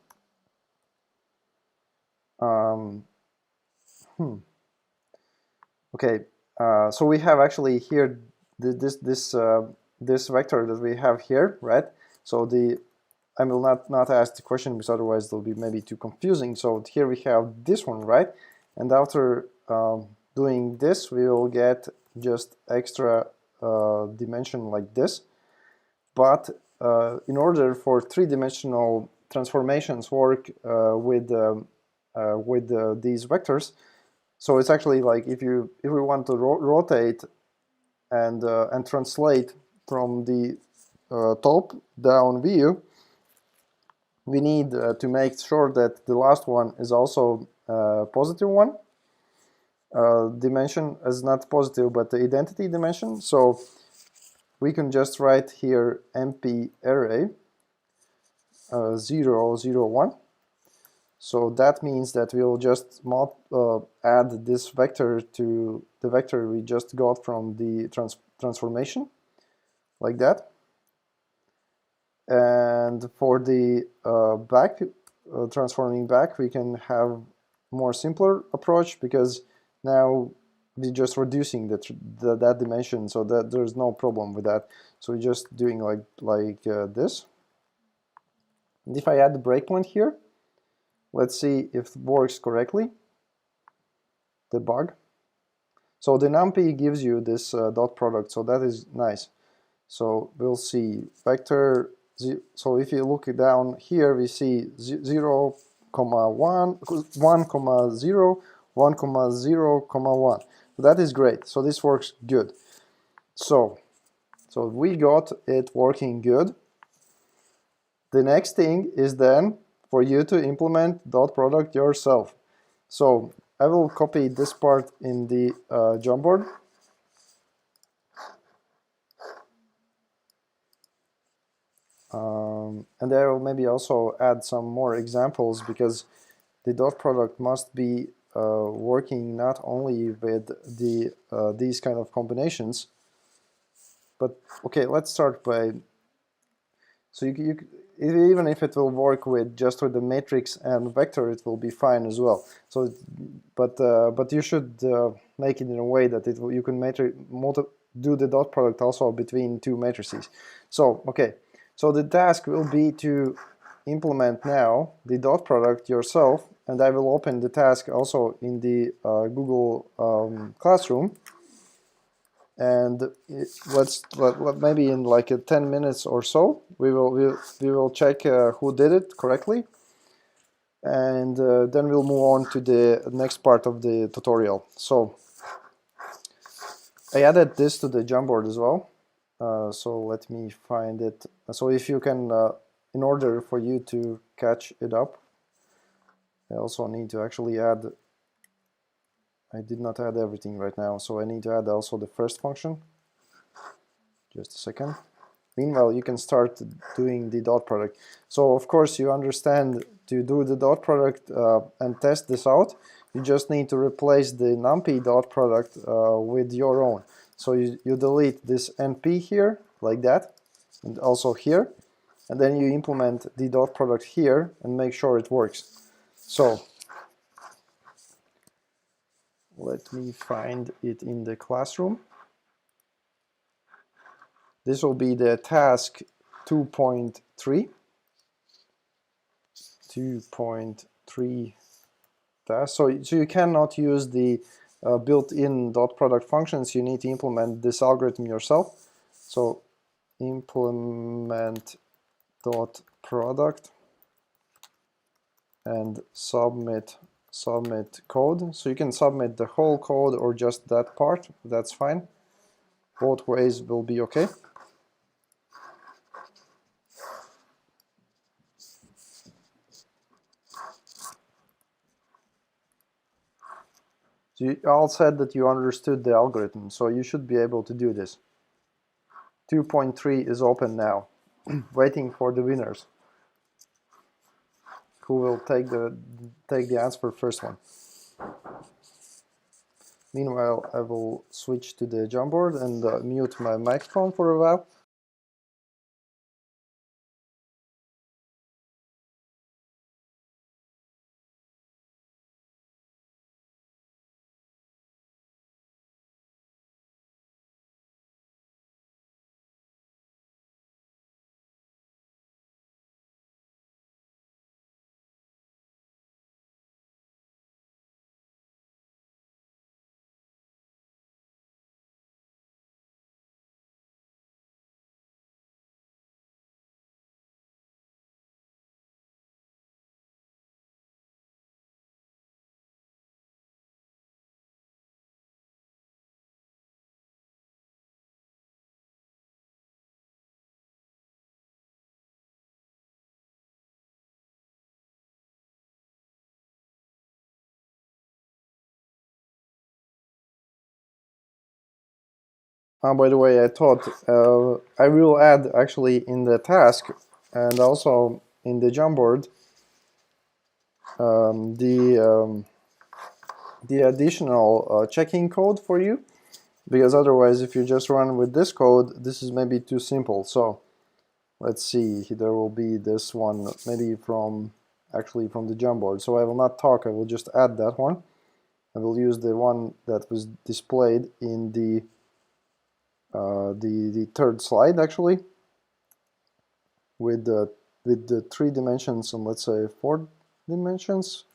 Okay, so we have actually here this vector that we have here, right? So I will not ask the question because otherwise it'll be maybe too confusing. So here we have this one, right? And after doing this, we will get just extra dimension like this. But in order for 3-dimensional transformations work with these vectors, so it's actually like if we want to rotate and translate from the top down view, we need to make sure that the last one is also positive one. Dimension is not positive, but the identity dimension. So we can just write here mp array 0, 0, 1. So that means that we'll just add this vector to the vector we just got from the transformation, like that. And for the transforming back, we can have more simpler approach, because now we're just reducing that dimension, so that there's no problem with that. So we're just doing like this. And if I add the breakpoint here, let's see if it works correctly. Debug. So the numpy gives you this dot product, so that is nice. So we'll see vector. So if you look down here, we see 0, 1, 1, 0, 1, 0, 1. So that is great. So this works good. So So we got it working good. The next thing is then for you to implement dot product yourself. So I will copy this part in the Jamboard. And I will maybe also add some more examples, because the dot product must be working not only with the these kind of combinations, but okay, let's start by, so even if it will work with just with the matrix and vector, it will be fine as well. So but you should make it in a way that you can do the dot product also between two matrices. So okay, so the task will be to implement now the dot product yourself, and I will open the task also in the Google Classroom. And maybe in like 10 minutes or so we will check who did it correctly, and then we'll move on to the next part of the tutorial. So I added this to the Jamboard as well, so let me find it. So if you can, in order for you to catch it up, I also need to actually add, I did not add everything right now, so I need to add also the first function. Just a second. Meanwhile, you can start doing the dot product. So of course you understand, to do the dot product and test this out, you just need to replace the numpy dot product with your own. So you delete this np here, like that, and also here, and then you implement the dot product here and make sure it works. So let me find it in the classroom. This will be the task 2.3. 2.3 task. So you cannot use the built-in dot product functions. You need to implement this algorithm yourself. So implement dot product and submit code. So you can submit the whole code or just that part. That's fine. Both ways will be okay. So you all said that you understood the algorithm, so you should be able to do this. 2.3 is open now, waiting for the winners. Who will take the answer first one? Meanwhile, I will switch to the Jamboard and mute my microphone for a while. By the way, I thought I will add actually in the task and also in the Jamboard the additional checking code for you, because otherwise if you just run with this code, this is maybe too simple. So let's see, there will be this one maybe from the Jamboard. So I will not talk, I will just add that one. I will use the one that was displayed in the third slide actually, with the 3 dimensions and let's say 4 dimensions.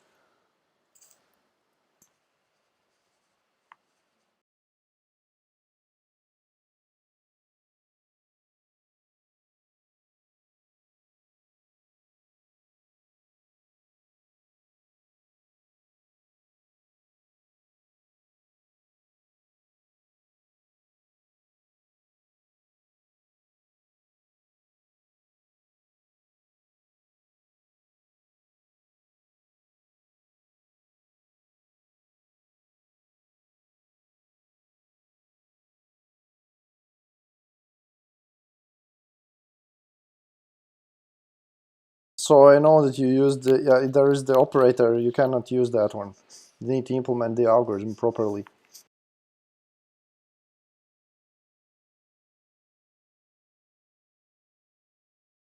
So I know that you used the, yeah, there is the operator, you cannot use that one. You need to implement the algorithm properly.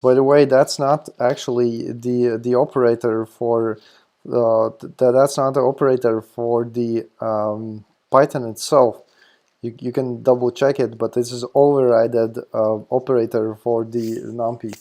By the way, that's not actually the operator for that's not the operator for the Python itself. You can double check it, but this is overridden operator for the NumPy.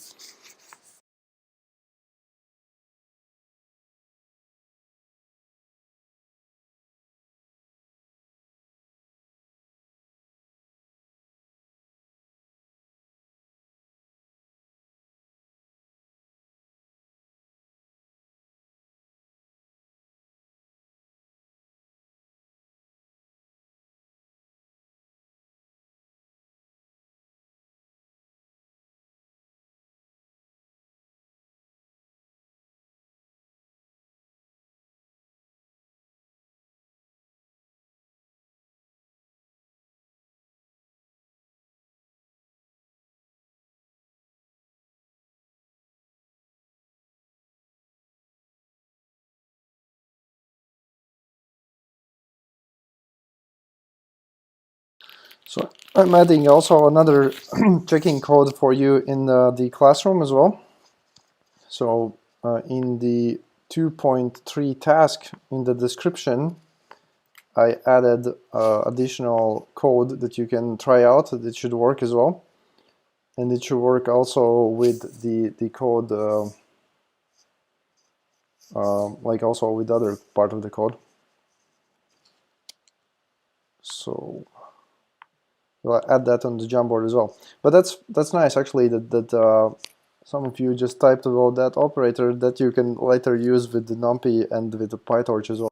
So I'm adding also another checking code for you in the classroom as well. So in the 2.3 task in the description, I added additional code that you can try out. That should work as well, and it should work also with the code, like also with the other part of the code. So we'll add that on the Jamboard as well. But that's nice actually that some of you just typed about that operator that you can later use with the NumPy and with the PyTorch as well.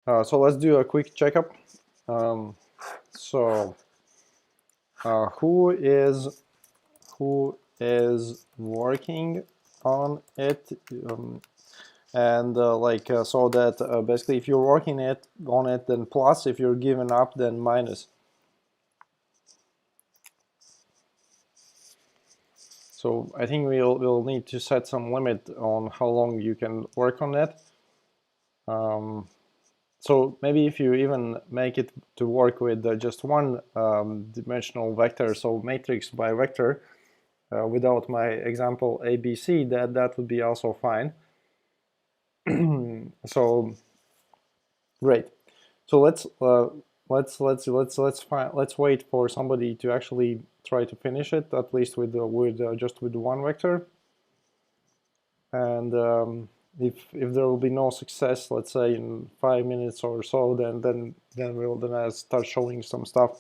So let's do a quick checkup. So who is working on it? And so that basically if you're working on it, then plus, if you're giving up, then minus. So I think we'll need to set some limit on how long you can work on that. So maybe if you even make it to work with just one dimensional vector, so matrix by vector, without my example ABC, that would be also fine. So great. So let's wait for somebody to actually try to finish it, at least with just with one vector. And if there will be no success, let's say in 5 minutes or so, then I'll start showing some stuff.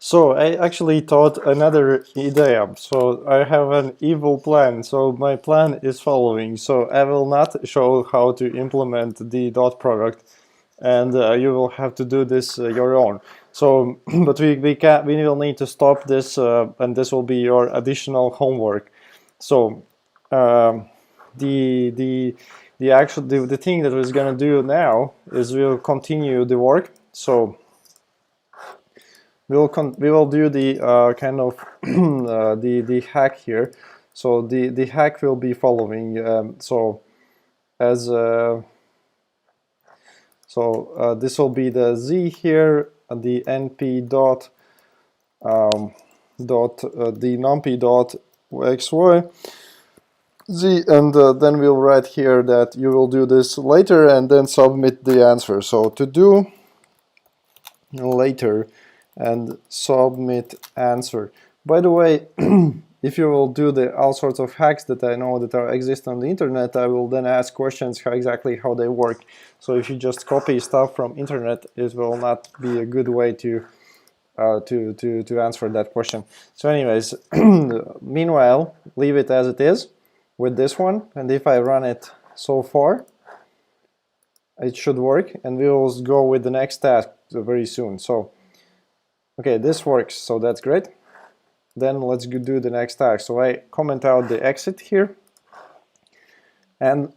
So I actually thought another idea. So I have an evil plan. So my plan is following. So I will not show how to implement the dot product, and you will have to do this your own. So, but we will need to stop this, and this will be your additional homework. So, the thing that we're gonna do now is we'll continue the work. So we will do the kind of the hack here. So the hack will be following. So as this will be the z here, the np dot the numpy dot xy z, and then we'll write here that you will do this later and then submit the answer. So to do later and submit answer. By the way, if you will do the all sorts of hacks that I know that exist on the internet, I will then ask questions exactly how they work. So if you just copy stuff from internet, it will not be a good way to answer that question. So anyways, meanwhile, leave it as it is with this one, and if I run it so far, it should work, and we will go with the next task very soon. So okay, this works, so that's great. Then let's do the next task. So I comment out the exit here, and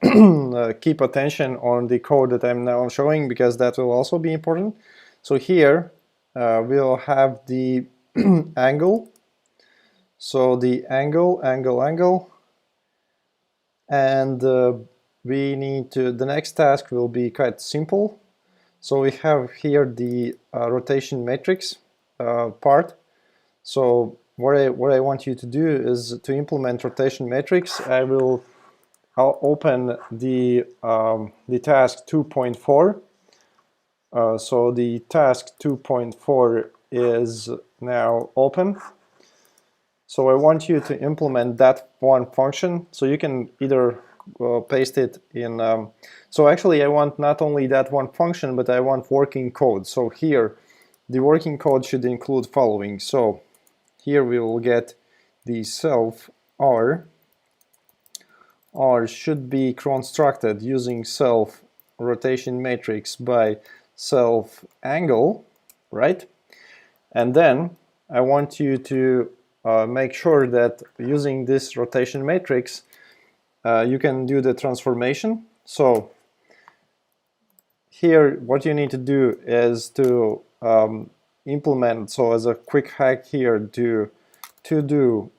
keep attention on the code that I'm now showing, because that will also be important. So here we'll have the angle. So the angle, and we need to, the next task will be quite simple. So we have here the rotation matrix part. So what I want you to do is to implement rotation matrix. I'll open the task 2.4. So the task 2.4 is now open. So I want you to implement that one function. So you can either paste it in. So actually, I want not only that one function, but I want working code. So here, the working code should include following. So here we will get the self r. R should be constructed using self rotation matrix by self angle, right? And then I want you to make sure that using this rotation matrix, you can do the transformation. So here, what you need to do is to implement, so as a quick hack here, to do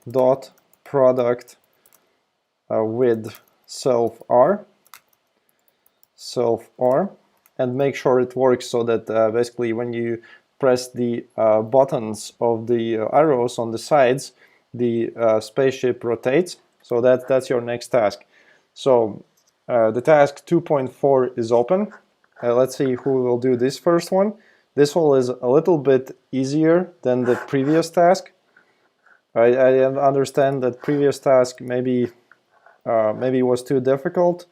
dot product with self r, and make sure it works, so that basically when you press the buttons of the arrows on the sides, the spaceship rotates. So that's your next task. So the task 2.4 is open. Let's see who will do this first one. This one is a little bit easier than the previous task. I understand that previous task maybe was too difficult,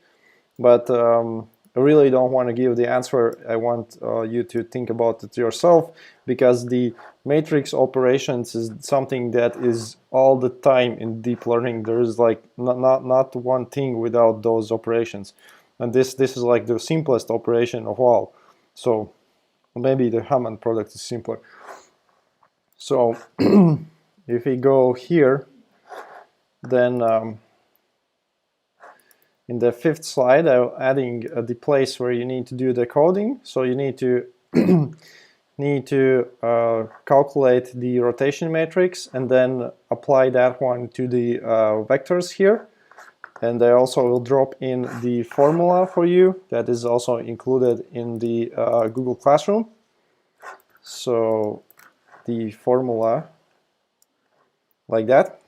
but I really don't want to give the answer. I want you to think about it yourself, because the matrix operations is something that is all the time in deep learning. There is like not one thing without those operations, and this is like the simplest operation of all. So maybe the Hammond product is simpler. So if we go here, then in the fifth slide, I'm adding the place where you need to do the coding. So you need to calculate the rotation matrix and then apply that one to the vectors here. And I also will drop in the formula for you that is also included in the Google Classroom. So the formula, like that.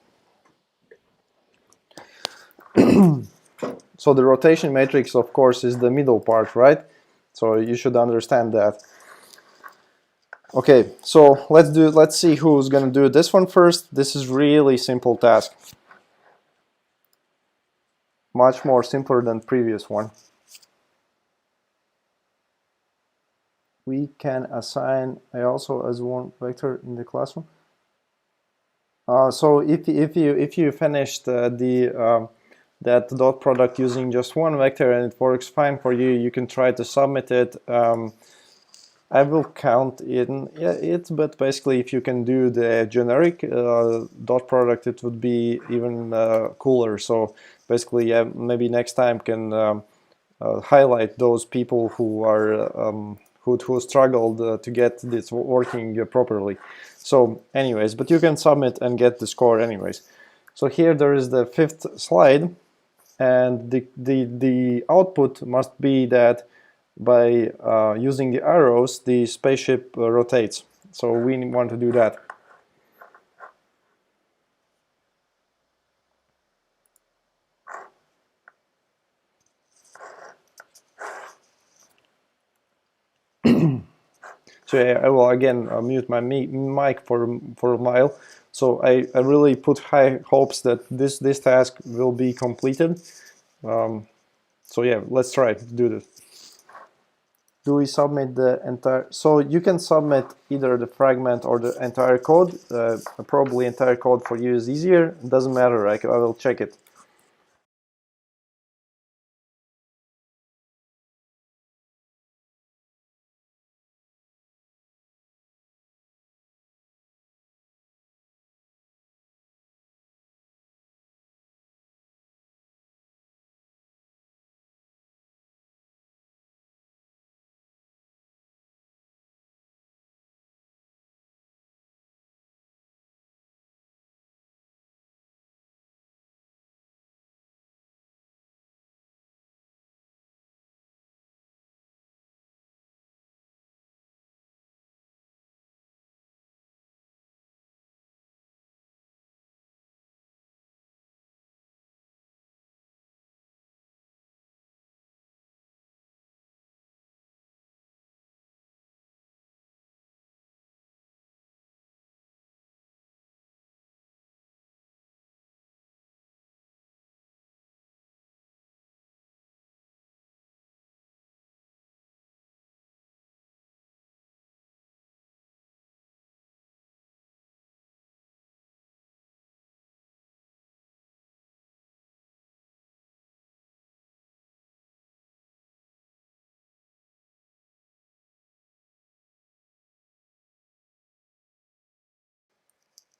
So the rotation matrix, of course, is the middle part, right? So you should understand that. Okay, so let's see who's going to do this one first. This is really simple task. Much more simpler than previous one. we can assign also as one vector in the classroom. So if you finished that dot product using just one vector and it works fine for you, you can try to submit it. I will count it, but basically if you can do the generic dot product, it would be even cooler. So basically, yeah, maybe next time can highlight those people who are who struggled to get this working properly. So anyways, but you can submit and get the score anyways. So here there is the fifth slide, and the output must be that by using the arrows, the spaceship rotates. So we want to do that. So I will again mute my mic for a while. So I really put high hopes that this task will be completed. So yeah, let's try to do this. Do we submit the entire? So you can submit either the fragment or the entire code. Probably entire code for you is easier. It doesn't matter. I will check it.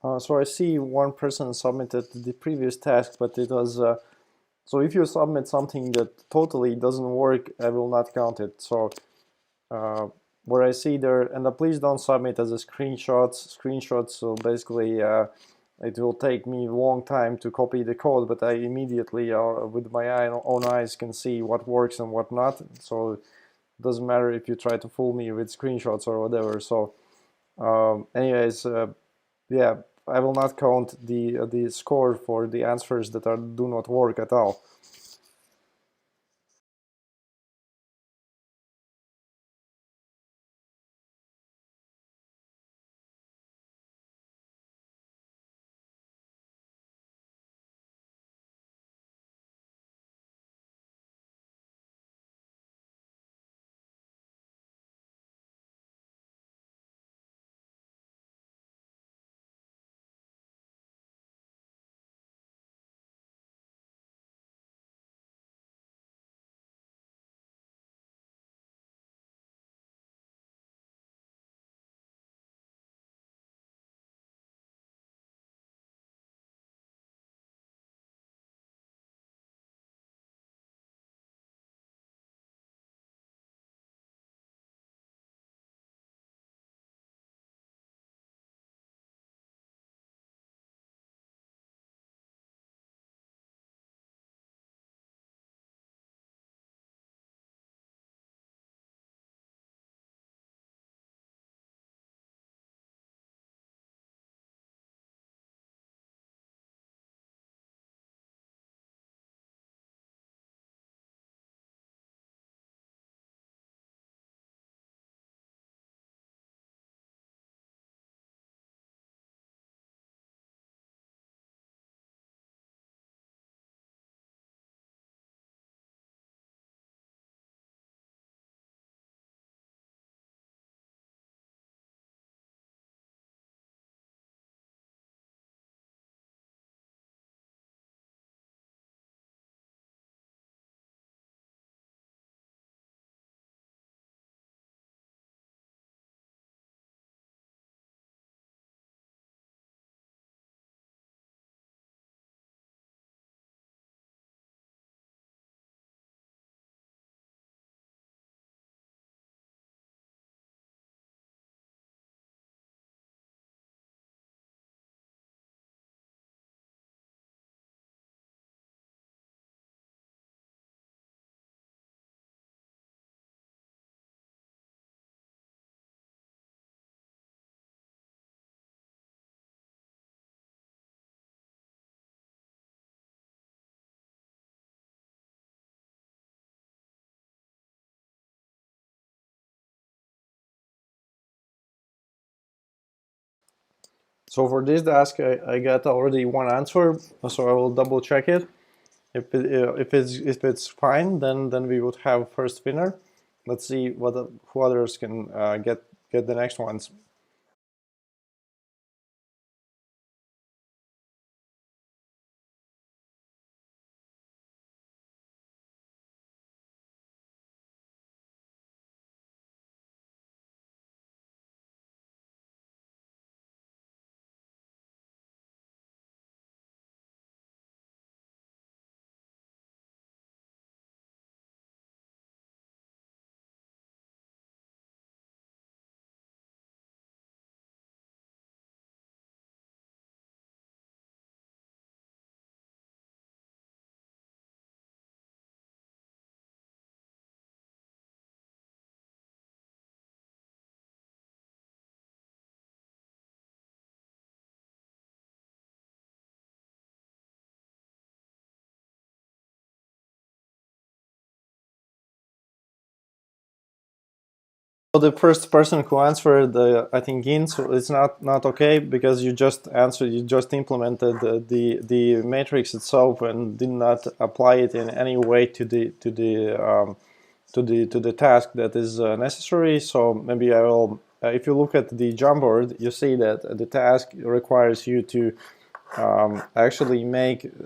So I see one person submitted the previous task, but it was so if you submit something that totally doesn't work, I will not count it. So what I see there, and please don't submit as a screenshots. So basically, it will take me a long time to copy the code, but I immediately, with my own eyes, can see what works and what not. So it doesn't matter if you try to fool me with screenshots or whatever. So anyways, yeah, I will not count the score for the answers that do not work at all. So for this task, I got already one answer, so I will double check it. If it's fine, then we would have first winner. Let's see who others can get the next ones. So the first person who answered, I think int, so it's not okay because you just implemented the matrix itself and did not apply it in any way to the task that is necessary. So maybe I will. If you look at the Jamboard, you see that the task requires you to actually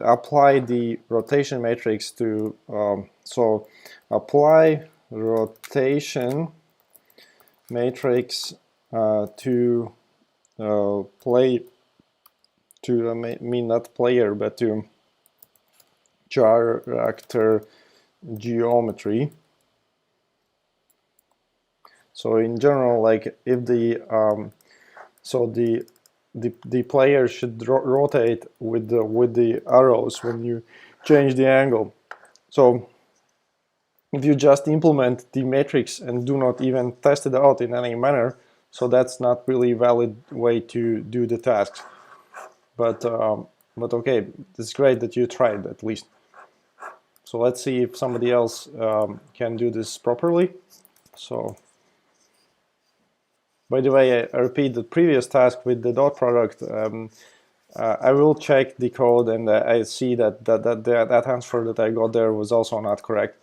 apply the rotation matrix to. So apply rotation matrix to play to mean not player but to character geometry. So in general, like if the the player should rotate with the arrows when you change the angle. So if you just implement the matrix and do not even test it out in any manner, so that's not really a valid way to do the tasks. But okay, it's great that you tried at least. So let's see if somebody else can do this properly. So, by the way, I repeat the previous task with the dot product. I will check the code, and I see that answer that I got there was also not correct.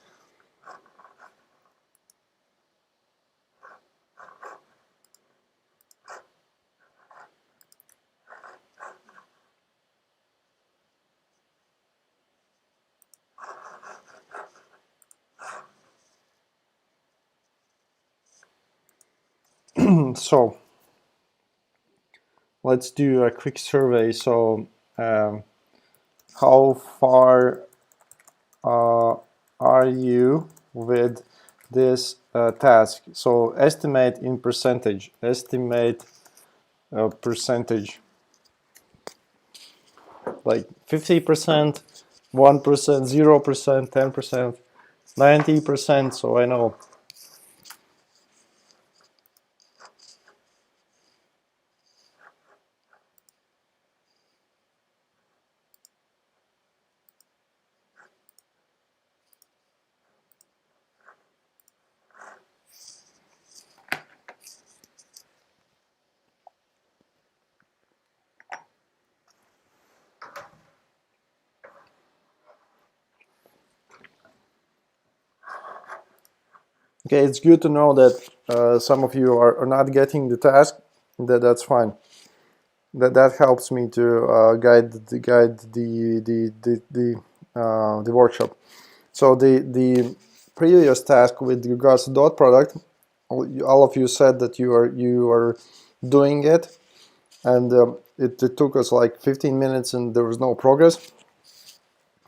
So let's do a quick survey. So how far are you with this task? So estimate in percentage. Estimate percentage. Like 50%, 1%, 0%, 10%, 90%. So I know. Okay, it's good to know that some of you are not getting the task. That's fine. That helps me to guide the workshop. So the previous task with regards to dot product, all of you said that you are doing it, and it took us like 15 minutes and there was no progress.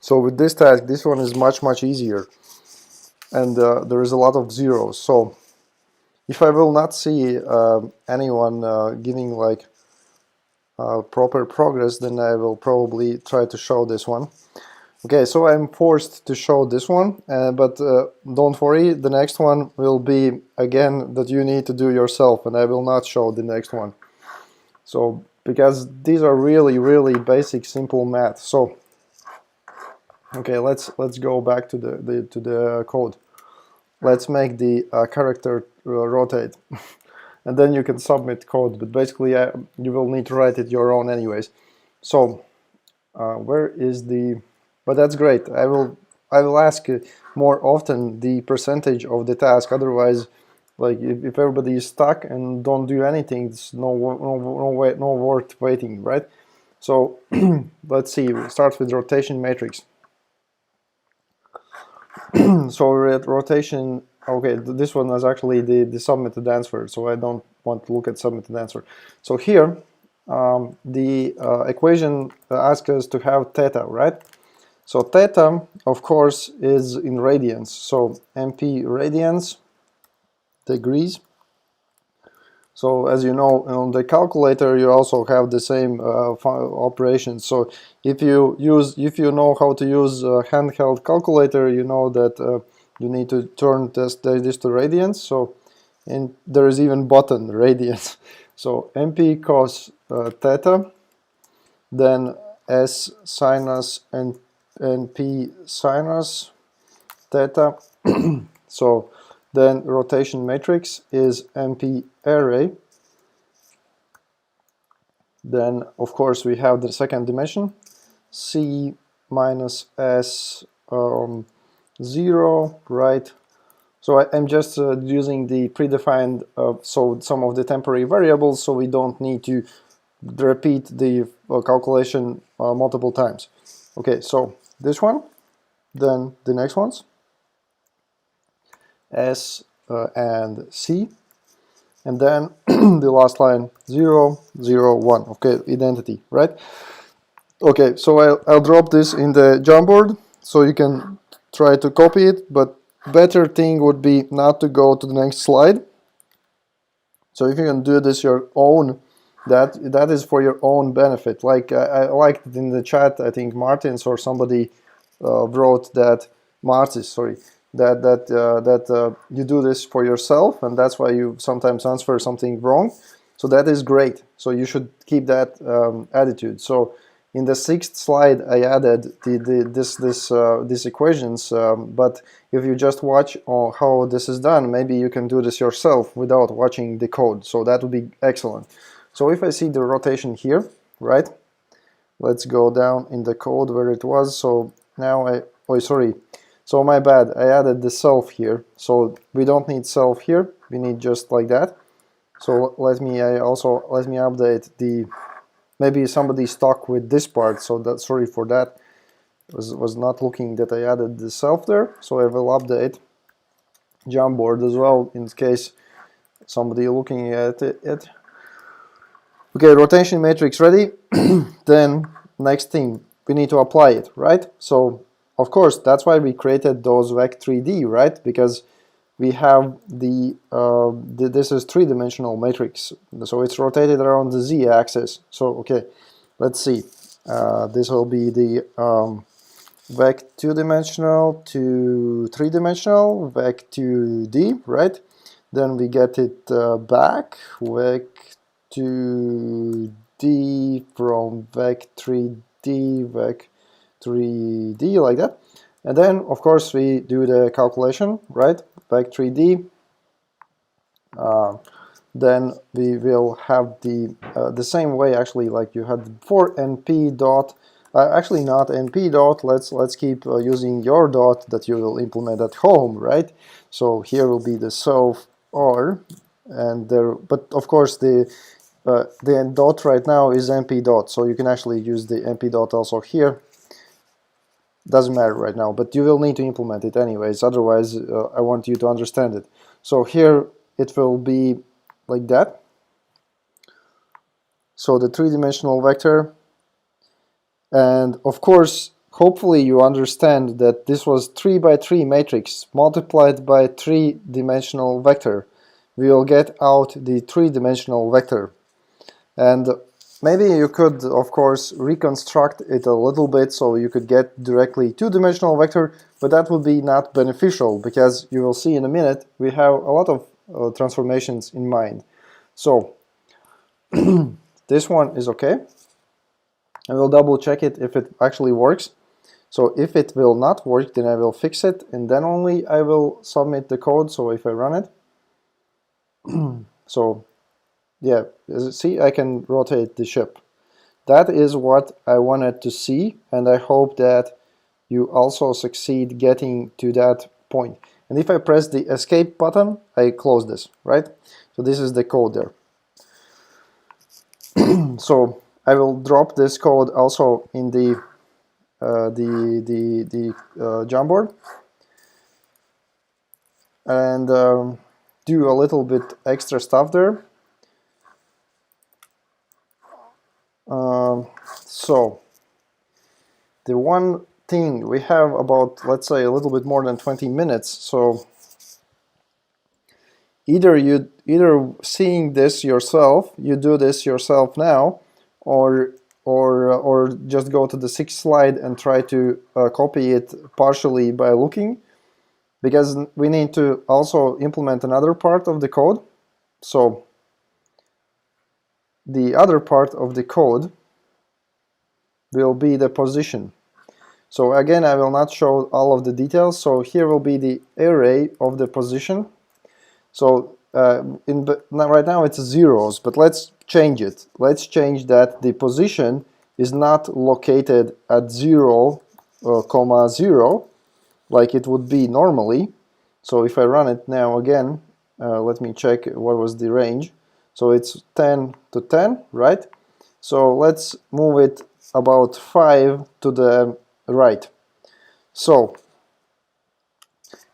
So with this task, this one is much easier, and there is a lot of zeros. So if I will not see anyone giving like proper progress, then I will probably try to show this one. Okay, so I'm forced to show this one, but don't worry, the next one will be again that you need to do yourself, and I will not show the next one. So because these are really basic, simple math. So okay, let's go back to the code. Let's make the character rotate. and then you can submit code. But basically, you will need to write it your own anyways. So where is the? But that's great. I will ask more often the percentage of the task. Otherwise, like if everybody is stuck and don't do anything, it's no worth waiting, right? So let's see. We'll start with rotation matrix. So rotation, okay, this one is actually the submitted answer, so I don't want to look at submitted answer. So here, the equation asks us to have theta, right? So theta, of course, is in radians. So MP radians, degrees. So as you know, on the calculator you also have the same operations. So if you know how to use a handheld calculator, you know that you need to turn this to radians. So and there is even button radians. So MP cos theta, then S sinus and P sinus theta. So then rotation matrix is MP array. Then of course we have the second dimension, C minus S 0, right? So I'm just using the predefined, so some of the temporary variables, so we don't need to repeat the calculation multiple times. Okay, so this one, then the next ones, S and C, and then the last line 0, 0, 1. Okay, identity, right? Okay, so I'll drop this in the Jamboard so you can try to copy it, but better thing would be not to go to the next slide. So if you can do this your own, that is for your own benefit. Like I liked in the chat, I think Martins or somebody wrote that that you do this for yourself, and that's why you sometimes answer something wrong. So that is great. So you should keep that attitude. So in the 6th slide, I added these equations, but if you just watch how this is done, maybe you can do this yourself without watching the code. So that would be excellent. So if I see the rotation here, right? Let's go down in the code where it was. So now so my bad, I added the self here. So we don't need self here, we need just like that. So let me update the, maybe somebody stuck with this part, so that, sorry for that. Was not looking that I added the self there, so I will update Jamboard as well in case somebody looking at it. Okay, rotation matrix ready. Then next thing, we need to apply it, right? So of course that's why we created those vec3d, right? Because we have this is three-dimensional matrix, so it's rotated around the z-axis. So okay, let's see. This will be the vec 2-dimensional to 3-dimensional, vec 2d, right? Then we get it back, vec 2d from vec 3d, vec 3d, like that. And then, of course, we do the calculation, right? Vec 3d. Then we will have the same way, actually, like you had before, np dot. Actually, not np dot. Let's keep using your dot that you will implement at home, right? So here will be the self r, and there. But of course, the dot right now is np dot, so you can actually use the np dot also here. Doesn't matter right now, but you will need to implement it anyways, otherwise I want you to understand it. So here it will be like that. So the three-dimensional vector, and of course hopefully you understand that this was 3 by 3 matrix multiplied by three-dimensional vector. We will get out the three-dimensional vector, and maybe you could, of course, reconstruct it a little bit so you could get directly two-dimensional vector, but that would be not beneficial because you will see in a minute we have a lot of transformations in mind. So this one is okay. I will double check it if it actually works. So if it will not work, then I will fix it, and then only I will submit the code. So if I run it, so yeah, see, I can rotate the ship. That is what I wanted to see, and I hope that you also succeed getting to that point. And if I press the escape button, I close this, right? So this is the code there. So I will drop this code also in the Jamboard, and do a little bit extra stuff there. So the one thing we have about, let's say, a little bit more than 20 minutes. So either seeing this yourself, you do this yourself now, or just go to the 6th slide and try to copy it partially by looking, because we need to also implement another part of the code. So the other part of the code will be the position. So again, I will not show all of the details. So here will be the array of the position. So right now it's zeros, but let's change it. Let's change that the position is not located at 0, comma 0, like it would be normally. So if I run it now again, let me check what was the range. So it's 10 to 10, right? So let's move it about 5 to the right. So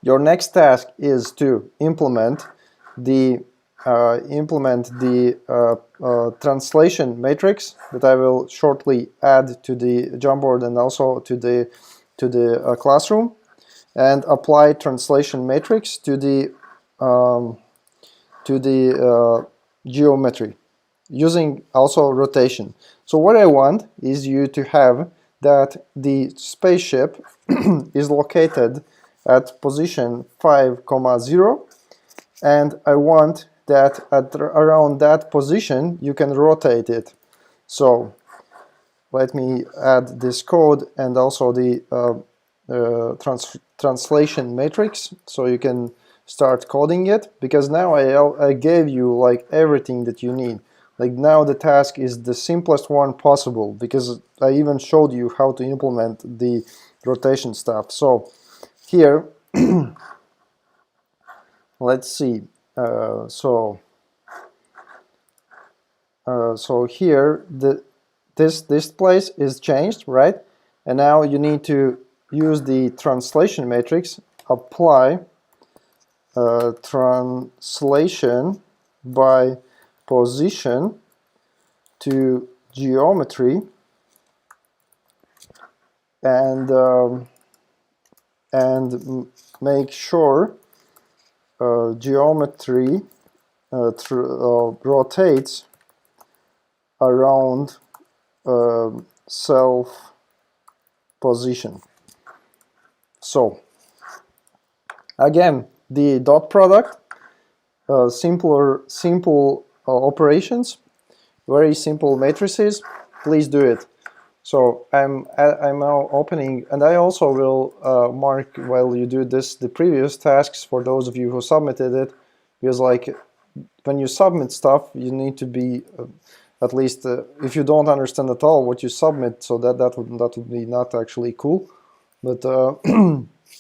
your next task is to implement the translation matrix that I will shortly add to the Jamboard and also to the classroom, and apply translation matrix to the geometry using also rotation. So what I want is you to have that the spaceship is located at position 5, 0, and I want that at around that position you can rotate it. So let me add this code and also the translation matrix, so you can start coding it, because now I gave you like everything that you need. Like now the task is the simplest one possible, because I even showed you how to implement the rotation stuff. So here let's see. So here this place is changed, right? And now you need to use the translation matrix, apply translation by position to geometry, and make sure geometry rotates around self position. So again, the dot product, simple operations, very simple matrices. Please do it. So I'm now opening, and I also will mark while you do this the previous tasks for those of you who submitted it, because like when you submit stuff, you need to be at least if you don't understand at all what you submit, so that would be not actually cool. But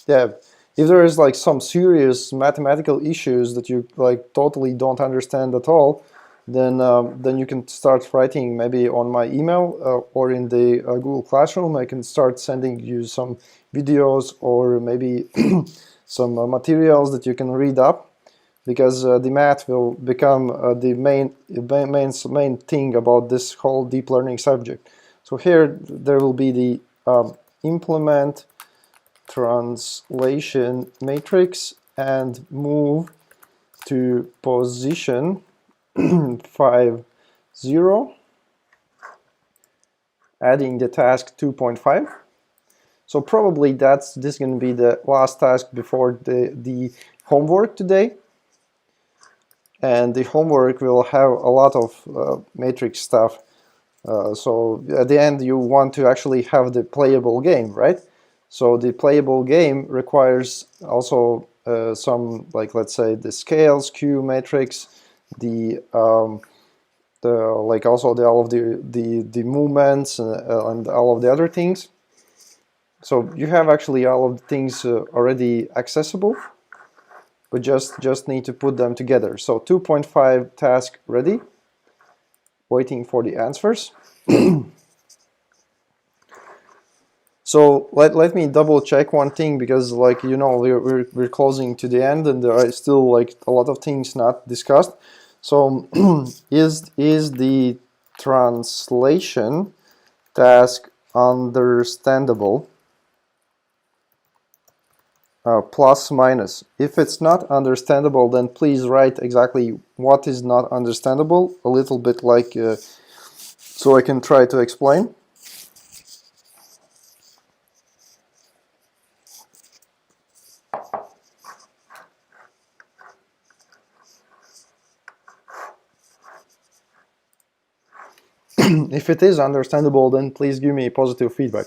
yeah, if there is like some serious mathematical issues that you like totally don't understand at all, then you can start writing maybe on my email or in the Google Classroom. I can start sending you some videos or maybe some materials that you can read up, because the math will become the main thing about this whole deep learning subject. So here there will be the implement translation matrix and move to position 5, 0, adding the task 2.5. So probably this is going to be the last task before the homework today. And the homework will have a lot of matrix stuff. So at the end you want to actually have the playable game, right? So the playable game requires also some, like let's say the scales, Q matrix, the like also all of the movements and all of the other things. So you have actually all of the things already accessible, but just need to put them together. So 2.5 task ready, waiting for the answers. So let me double check one thing, because like we're closing to the end and there are still like a lot of things not discussed. So is the translation task understandable? Plus minus. If it's not understandable, then please write exactly what is not understandable, a little bit like so I can try to explain. If it is understandable, then please give me positive feedback.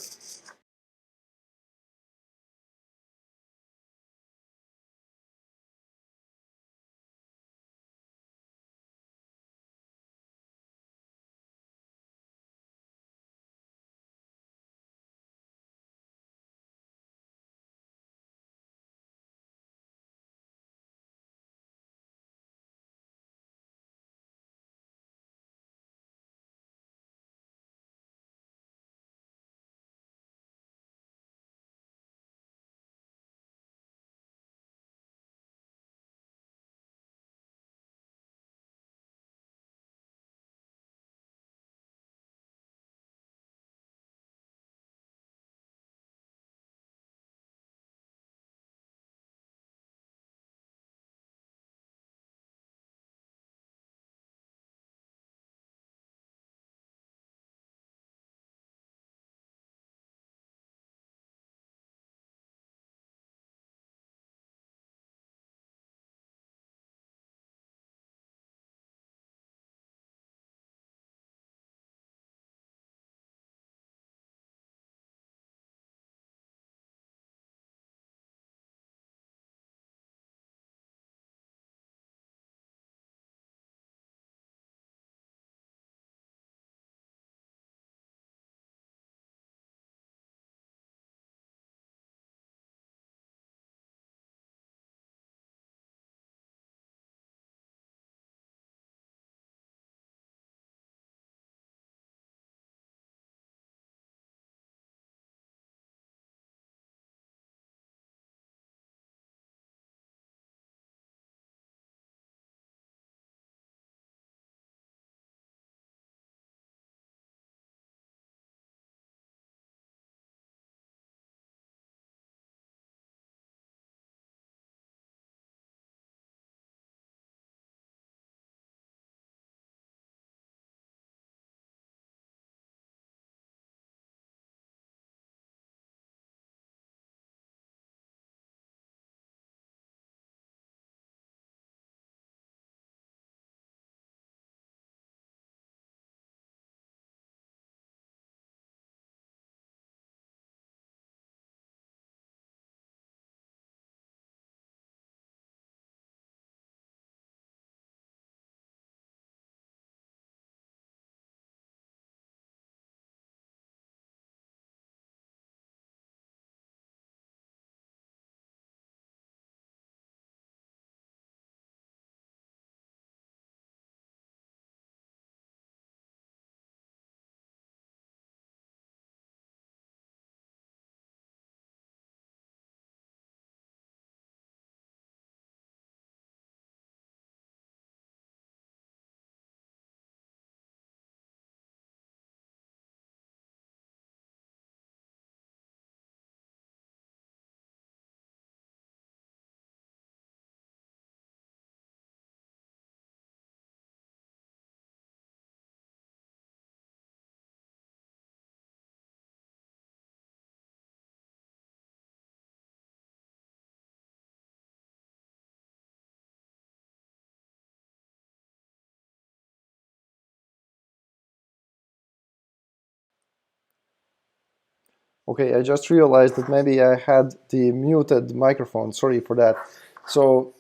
Okay, I just realized that maybe I had the muted microphone. Sorry for that. So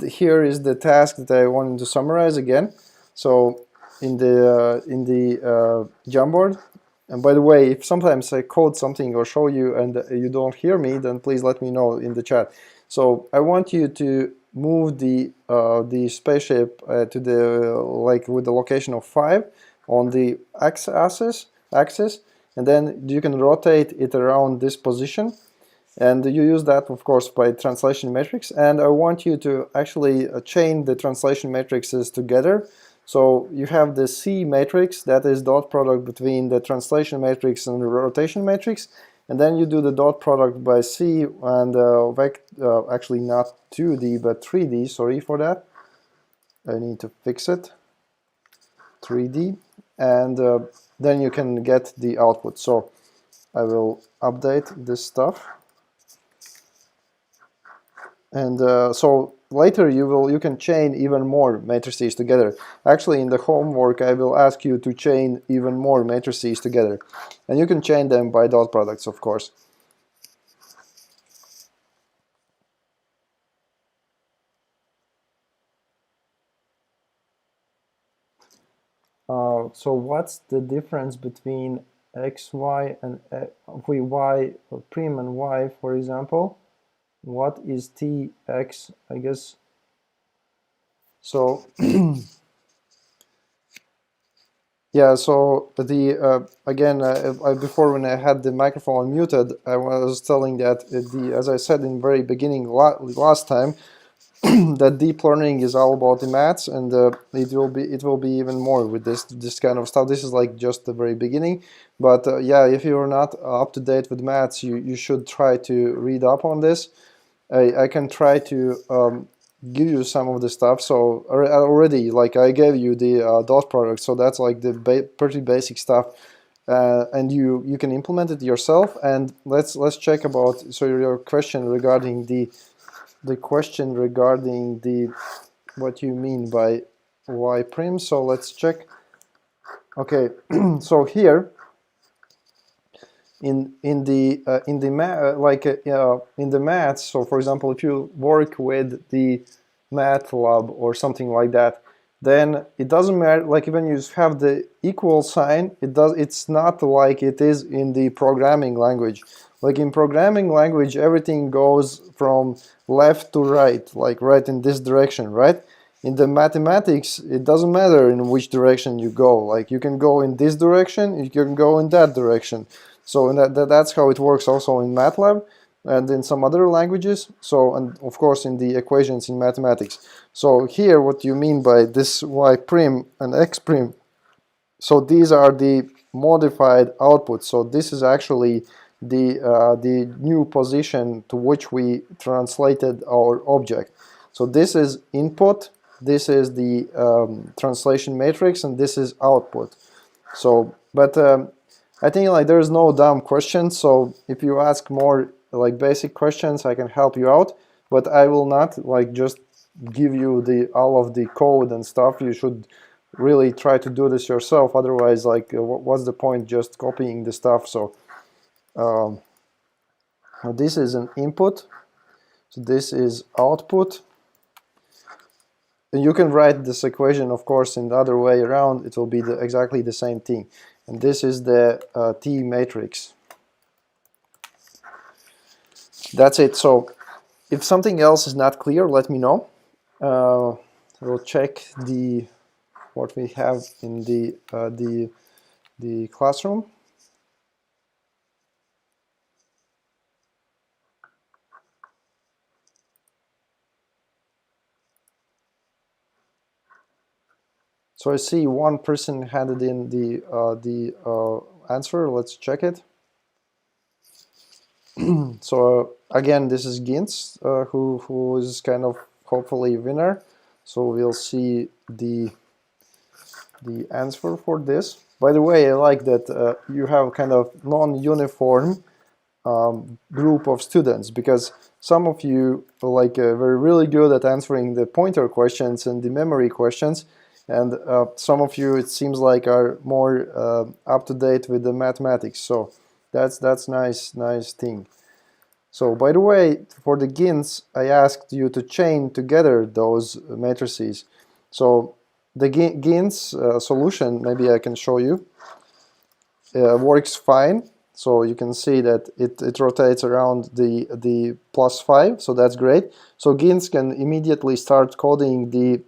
here is the task that I wanted to summarize again. So in the Jamboard, and by the way, if sometimes I code something or show you and you don't hear me, then please let me know in the chat. So I want you to move the spaceship to the like with the location of 5 on the axis, and then you can rotate it around this position. And you use that, of course, by translation matrix. And I want you to actually chain the translation matrices together. So you have the C matrix, that is dot product between the translation matrix and the rotation matrix. And then you do the dot product by C and actually not 2D, but 3D. Sorry for that. I need to fix it. 3D. And then you can get the output. So I will update this stuff. And so later you can chain even more matrices together. Actually, in the homework, I will ask you to chain even more matrices together, and you can chain them by dot products, of course. So what's the difference between x, y, and y prim and y, for example? What is t, x, I guess? So yeah, so the again, before when I had the microphone muted, I was telling that as I said in the very beginning last time, that deep learning is all about the maths, and it will be even more with this kind of stuff. This is like just the very beginning, but yeah, if you're not up to date with maths, you should try to read up on this. I can try to give you some of the stuff. So already, like I gave you the dot product, so that's like the pretty basic stuff, and you can implement it yourself. And let's check about your question regarding the question regarding the what you mean by y prim. So let's check. Okay, so here in the maths. So for example, if you work with the MATLAB or something like that, then it doesn't matter. Like even you have the equal sign, it's not like it is in the programming language. Like in programming language, everything goes from left to right, like right in this direction, right? In the mathematics, it doesn't matter in which direction you go. Like you can go in this direction, you can go in that direction. So that's how it works also in MATLAB and in some other languages. So, and of course in the equations in mathematics. So here, what you mean by this y prim and x prim? So these are the modified outputs. So this is actually the new position to which we translated our object. So this is input, this is the translation matrix, and this is output. So, but I think like there's no dumb questions. So if you ask more like basic questions, I can help you out. But I will not like just give you all of the code and stuff. You should really try to do this yourself. Otherwise, like what's the point just copying the stuff? So this is an input. So this is output. And you can write this equation, of course, in the other way around. It will be exactly the same thing. And this is the T matrix. That's it. So if something else is not clear, let me know. We'll check what we have in the classroom. So I see one person handed in the answer. Let's check it. So again, this is Gintz, who is kind of hopefully winner. So we'll see the answer for this. By the way, I like that you have kind of non-uniform group of students, because some of you like were really good at answering the pointer questions and the memory questions, and some of you, it seems like, are more up to date with the mathematics. So that's nice thing. So by the way, for the gins, I asked you to chain together those matrices. So the gins solution, maybe I can show you, works fine. So you can see that it rotates around the +5, so that's great. So gins can immediately start coding the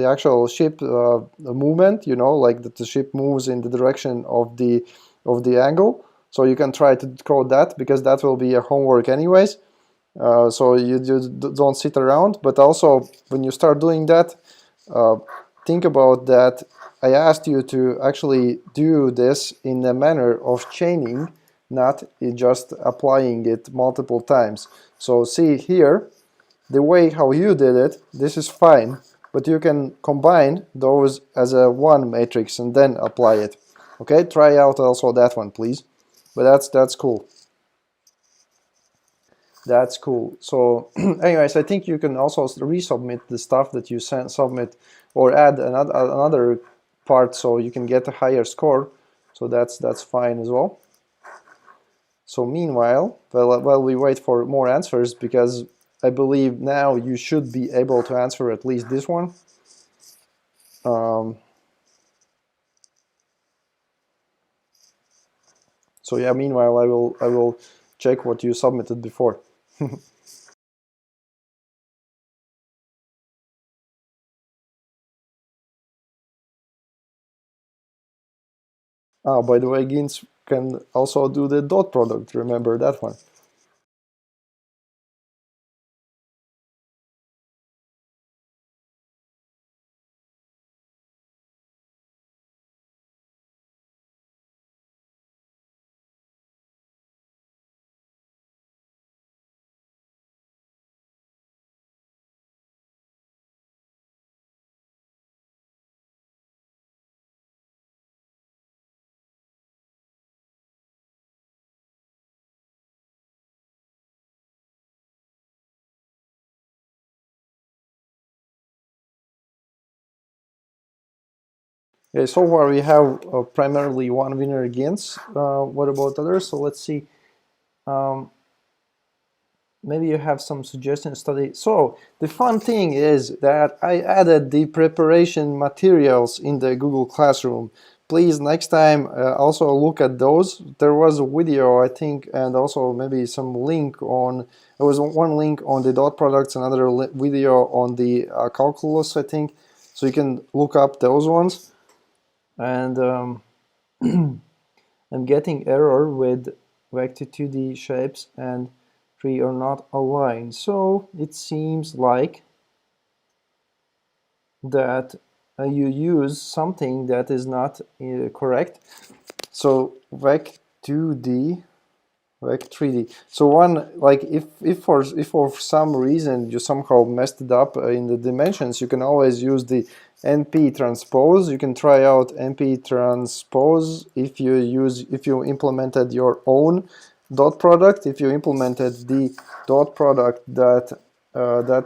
actual ship movement, you know, like that the ship moves in the direction of the angle. So you can try to code that, because that will be a homework anyways. So you don't sit around. But also, when you start doing that, uh, think about that I asked you to actually do this in a manner of chaining, not just applying it multiple times. So see here, the way how you did it, this is fine, but you can combine those as a one matrix and then apply it. Okay, try out also that one, please. But that's cool. That's cool. So anyways, I think you can also resubmit the stuff that you submit, or add another part so you can get a higher score. So that's fine as well. So meanwhile, while we wait for more answers, because I believe now you should be able to answer at least this one. So yeah, meanwhile I will check what you submitted before. By the way, Gins can also do the dot product. Remember that one. Okay, so far we have primarily one winner against. What about others? So let's see. Maybe you have some suggestions study. So the fun thing is that I added the preparation materials in the Google Classroom. Please next time also look at those. There was a video, I think, and also maybe some link on. There was one link on the dot products, another video on the calculus, I think. So you can look up those ones. And I'm getting error with vector 2D shapes and 3 are not aligned. So it seems like that you use something that is not correct. So vec 2D, vec 3D. So one, like if for some reason you somehow messed it up in the dimensions, you can always use the NP transpose. You can try out NP transpose if you implemented your own dot product. If you implemented the dot product that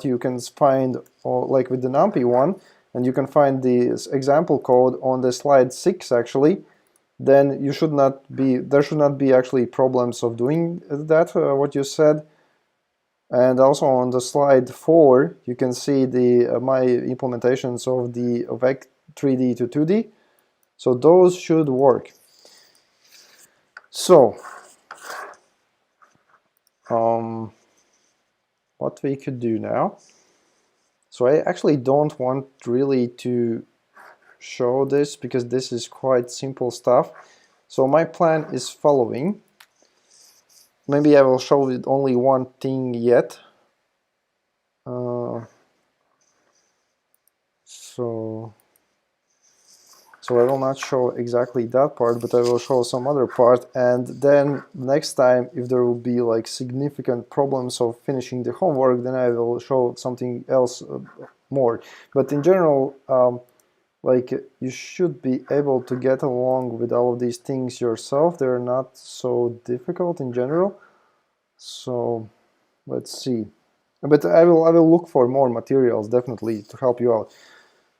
you can find, like with the NumPy one, and you can find the example code on the slide 6 actually, then you should not be, there should not be actually problems of doing that, what you said. And also on the slide 4, you can see the my implementations of the VEC 3D to 2D. So those should work. So, what we could do now. So I actually don't want really to show this because this is quite simple stuff. So my plan is following. Maybe I will show it only one thing yet. So I will not show exactly that part, but I will show some other part, and then next time if there will be like significant problems of finishing the homework, then I will show something else more. But in general, like you should be able to get along with all of these things yourself. They're not so difficult in general. So let's see. But I will look for more materials definitely to help you out.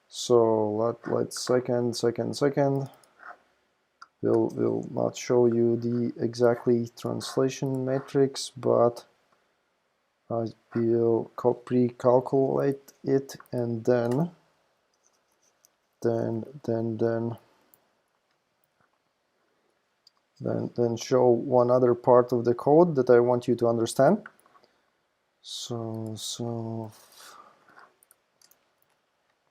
So let's second. We'll not show you the exactly translation matrix, but I will pre-calculate it and then show one other part of the code that I want you to understand. So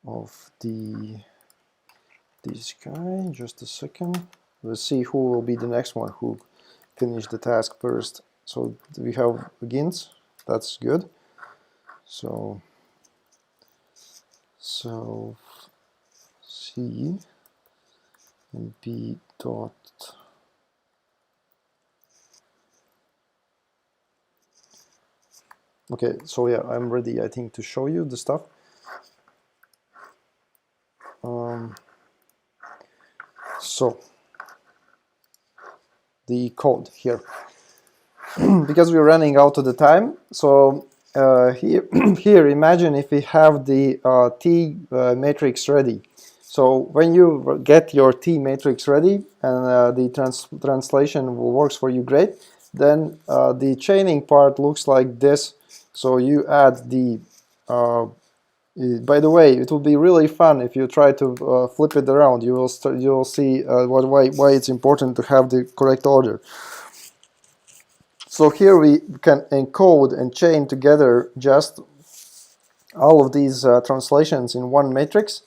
of this guy, just a second. Let's see who will be the next one who finished the task first. So we have begins. That's good. So C and B dot. Okay, so yeah, I'm ready, I think, to show you the stuff. So the code here, because we're running out of the time. So here, imagine if we have the T matrix ready. So when you get your T matrix ready and the translation works for you great, then the chaining part looks like this. So you add the by the way, it will be really fun if you try to flip it around. You will see why it's important to have the correct order. So here we can encode and chain together just all of these translations in one matrix.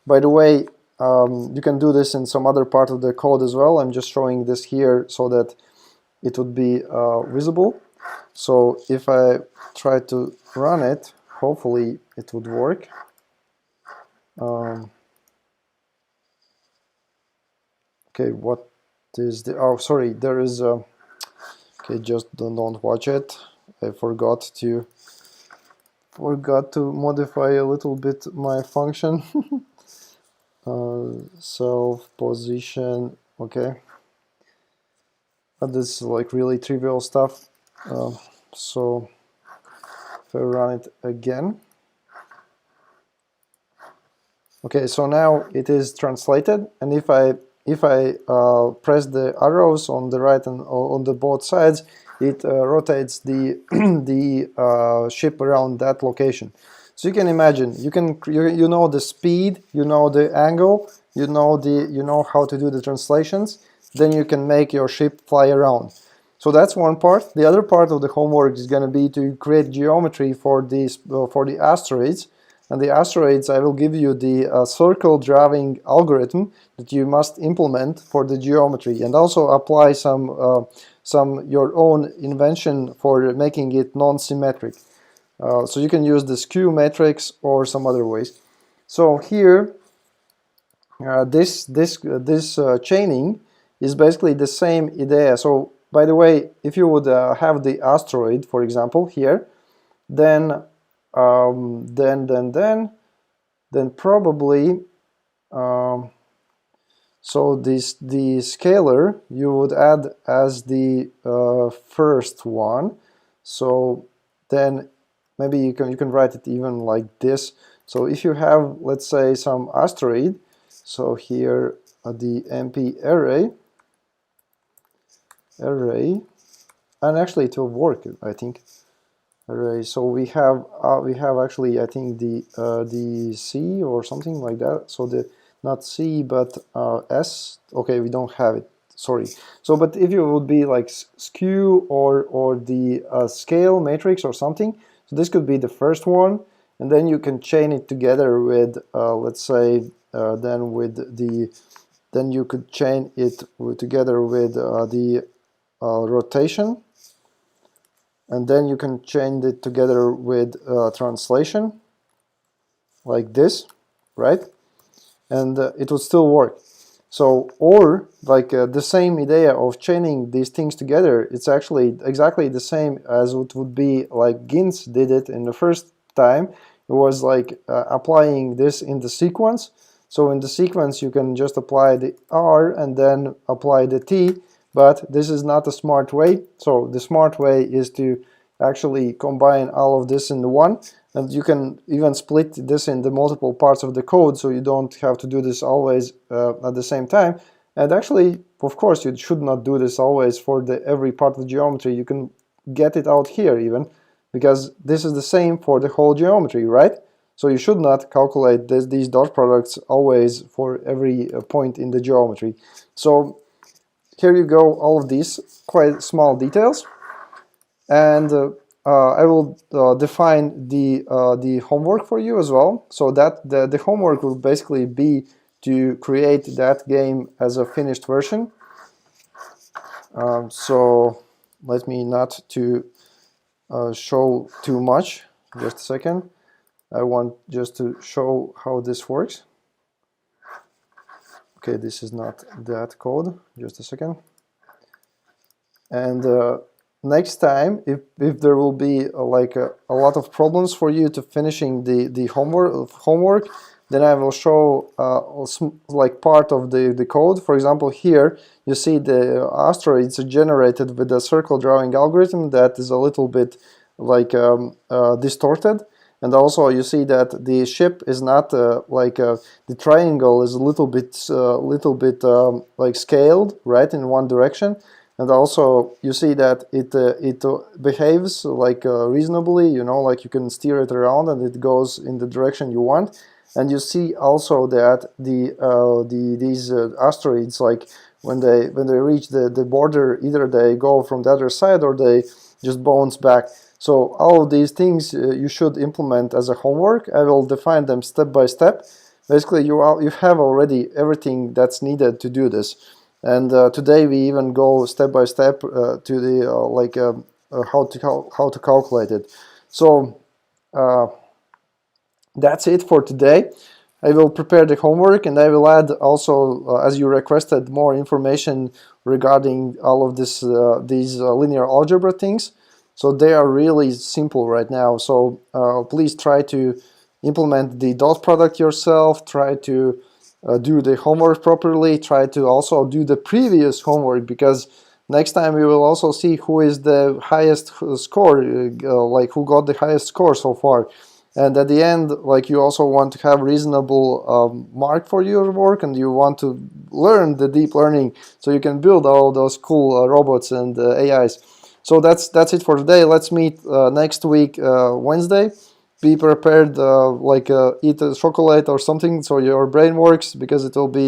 By the way, you can do this in some other part of the code as well. I'm just showing this here so that it would be visible. So if I try to run it, hopefully it would work. Okay, what is the, oh sorry, there is a, okay, just don't watch it. I forgot to modify a little bit my function. Self position, okay, but this is like really trivial stuff. So if I run it again, okay, so now it is translated, and if I press the arrows on the right and on the both sides, it rotates the the ship around that location. So you can imagine, you know the speed, you know the angle, you know how to do the translations. Then you can make your ship fly around. So that's one part. The other part of the homework is going to be to create geometry for these for the asteroids. And the asteroids, I will give you the circle drawing algorithm that you must implement for the geometry, and also apply some your own invention for making it non-symmetric. So you can use the skew matrix or some other ways. So here, this chaining is basically the same idea. So by the way, if you would have the asteroid, for example, here, then probably so the scalar you would add as the first one. So then maybe you can write it even like this. So if you have, let's say, some asteroid, so here the MP array, and actually it will work, I think. Array. So we have actually, I think, the C or something like that. So the not C but S. Okay, we don't have it. Sorry. So but if you would be like skew or the scale matrix or something, so this could be the first one, and then you can chain it together with let's say then you could chain it together with the rotation. And then you can chain it together with translation, like this, right? And it would still work. So, or like the same idea of chaining these things together, it's actually exactly the same as it would be like Gins did it in the first time. It was like applying this in the sequence. So in the sequence you can just apply the R and then apply the T, but this is not a smart way. So the smart way is to actually combine all of this into one, and you can even split this into multiple parts of the code, so you don't have to do this always at the same time. And actually, of course, you should not do this always for every part of the geometry. You can get it out here even. because this is the same for the whole geometry, right? So you should not calculate these dot products always for every point in the geometry. So here you go, all of these quite small details, and I will define the homework for you as well. So that the homework will basically be to create that game as a finished version. So let me not to show too much. Just a second. I want just to show how this works. Okay, this is not that code. Just a second. And next time, if there will be like a lot of problems for you to finishing the homework, then I will show like part of the code. For example, here you see the asteroids generated with a circle drawing algorithm that is a little bit like distorted. And also you see that the ship is not the triangle is a little bit like scaled right in one direction. And also you see that it behaves like reasonably, you know, like you can steer it around and it goes in the direction you want. And you see also that these asteroids, like when they reach the border, either they go from the other side or they just bounce back. So all of these things you should implement as a homework. I will define them step by step. Basically, you have already everything that's needed to do this. And today we even go step by step to the how to calculate it. So that's it for today. I will prepare the homework, and I will add also, as you requested, more information regarding all of these linear algebra things. So they are really simple right now. So please try to implement the dot product yourself. Try to do the homework properly. Try to also do the previous homework, because next time we will also see who is the highest score, like who got the highest score so far. And at the end, like you also want to have reasonable mark for your work, and you want to learn the deep learning so you can build all those cool robots and AIs. So that's it for today. Let's meet next week, Wednesday. Be prepared, eat a chocolate or something so your brain works, because it will be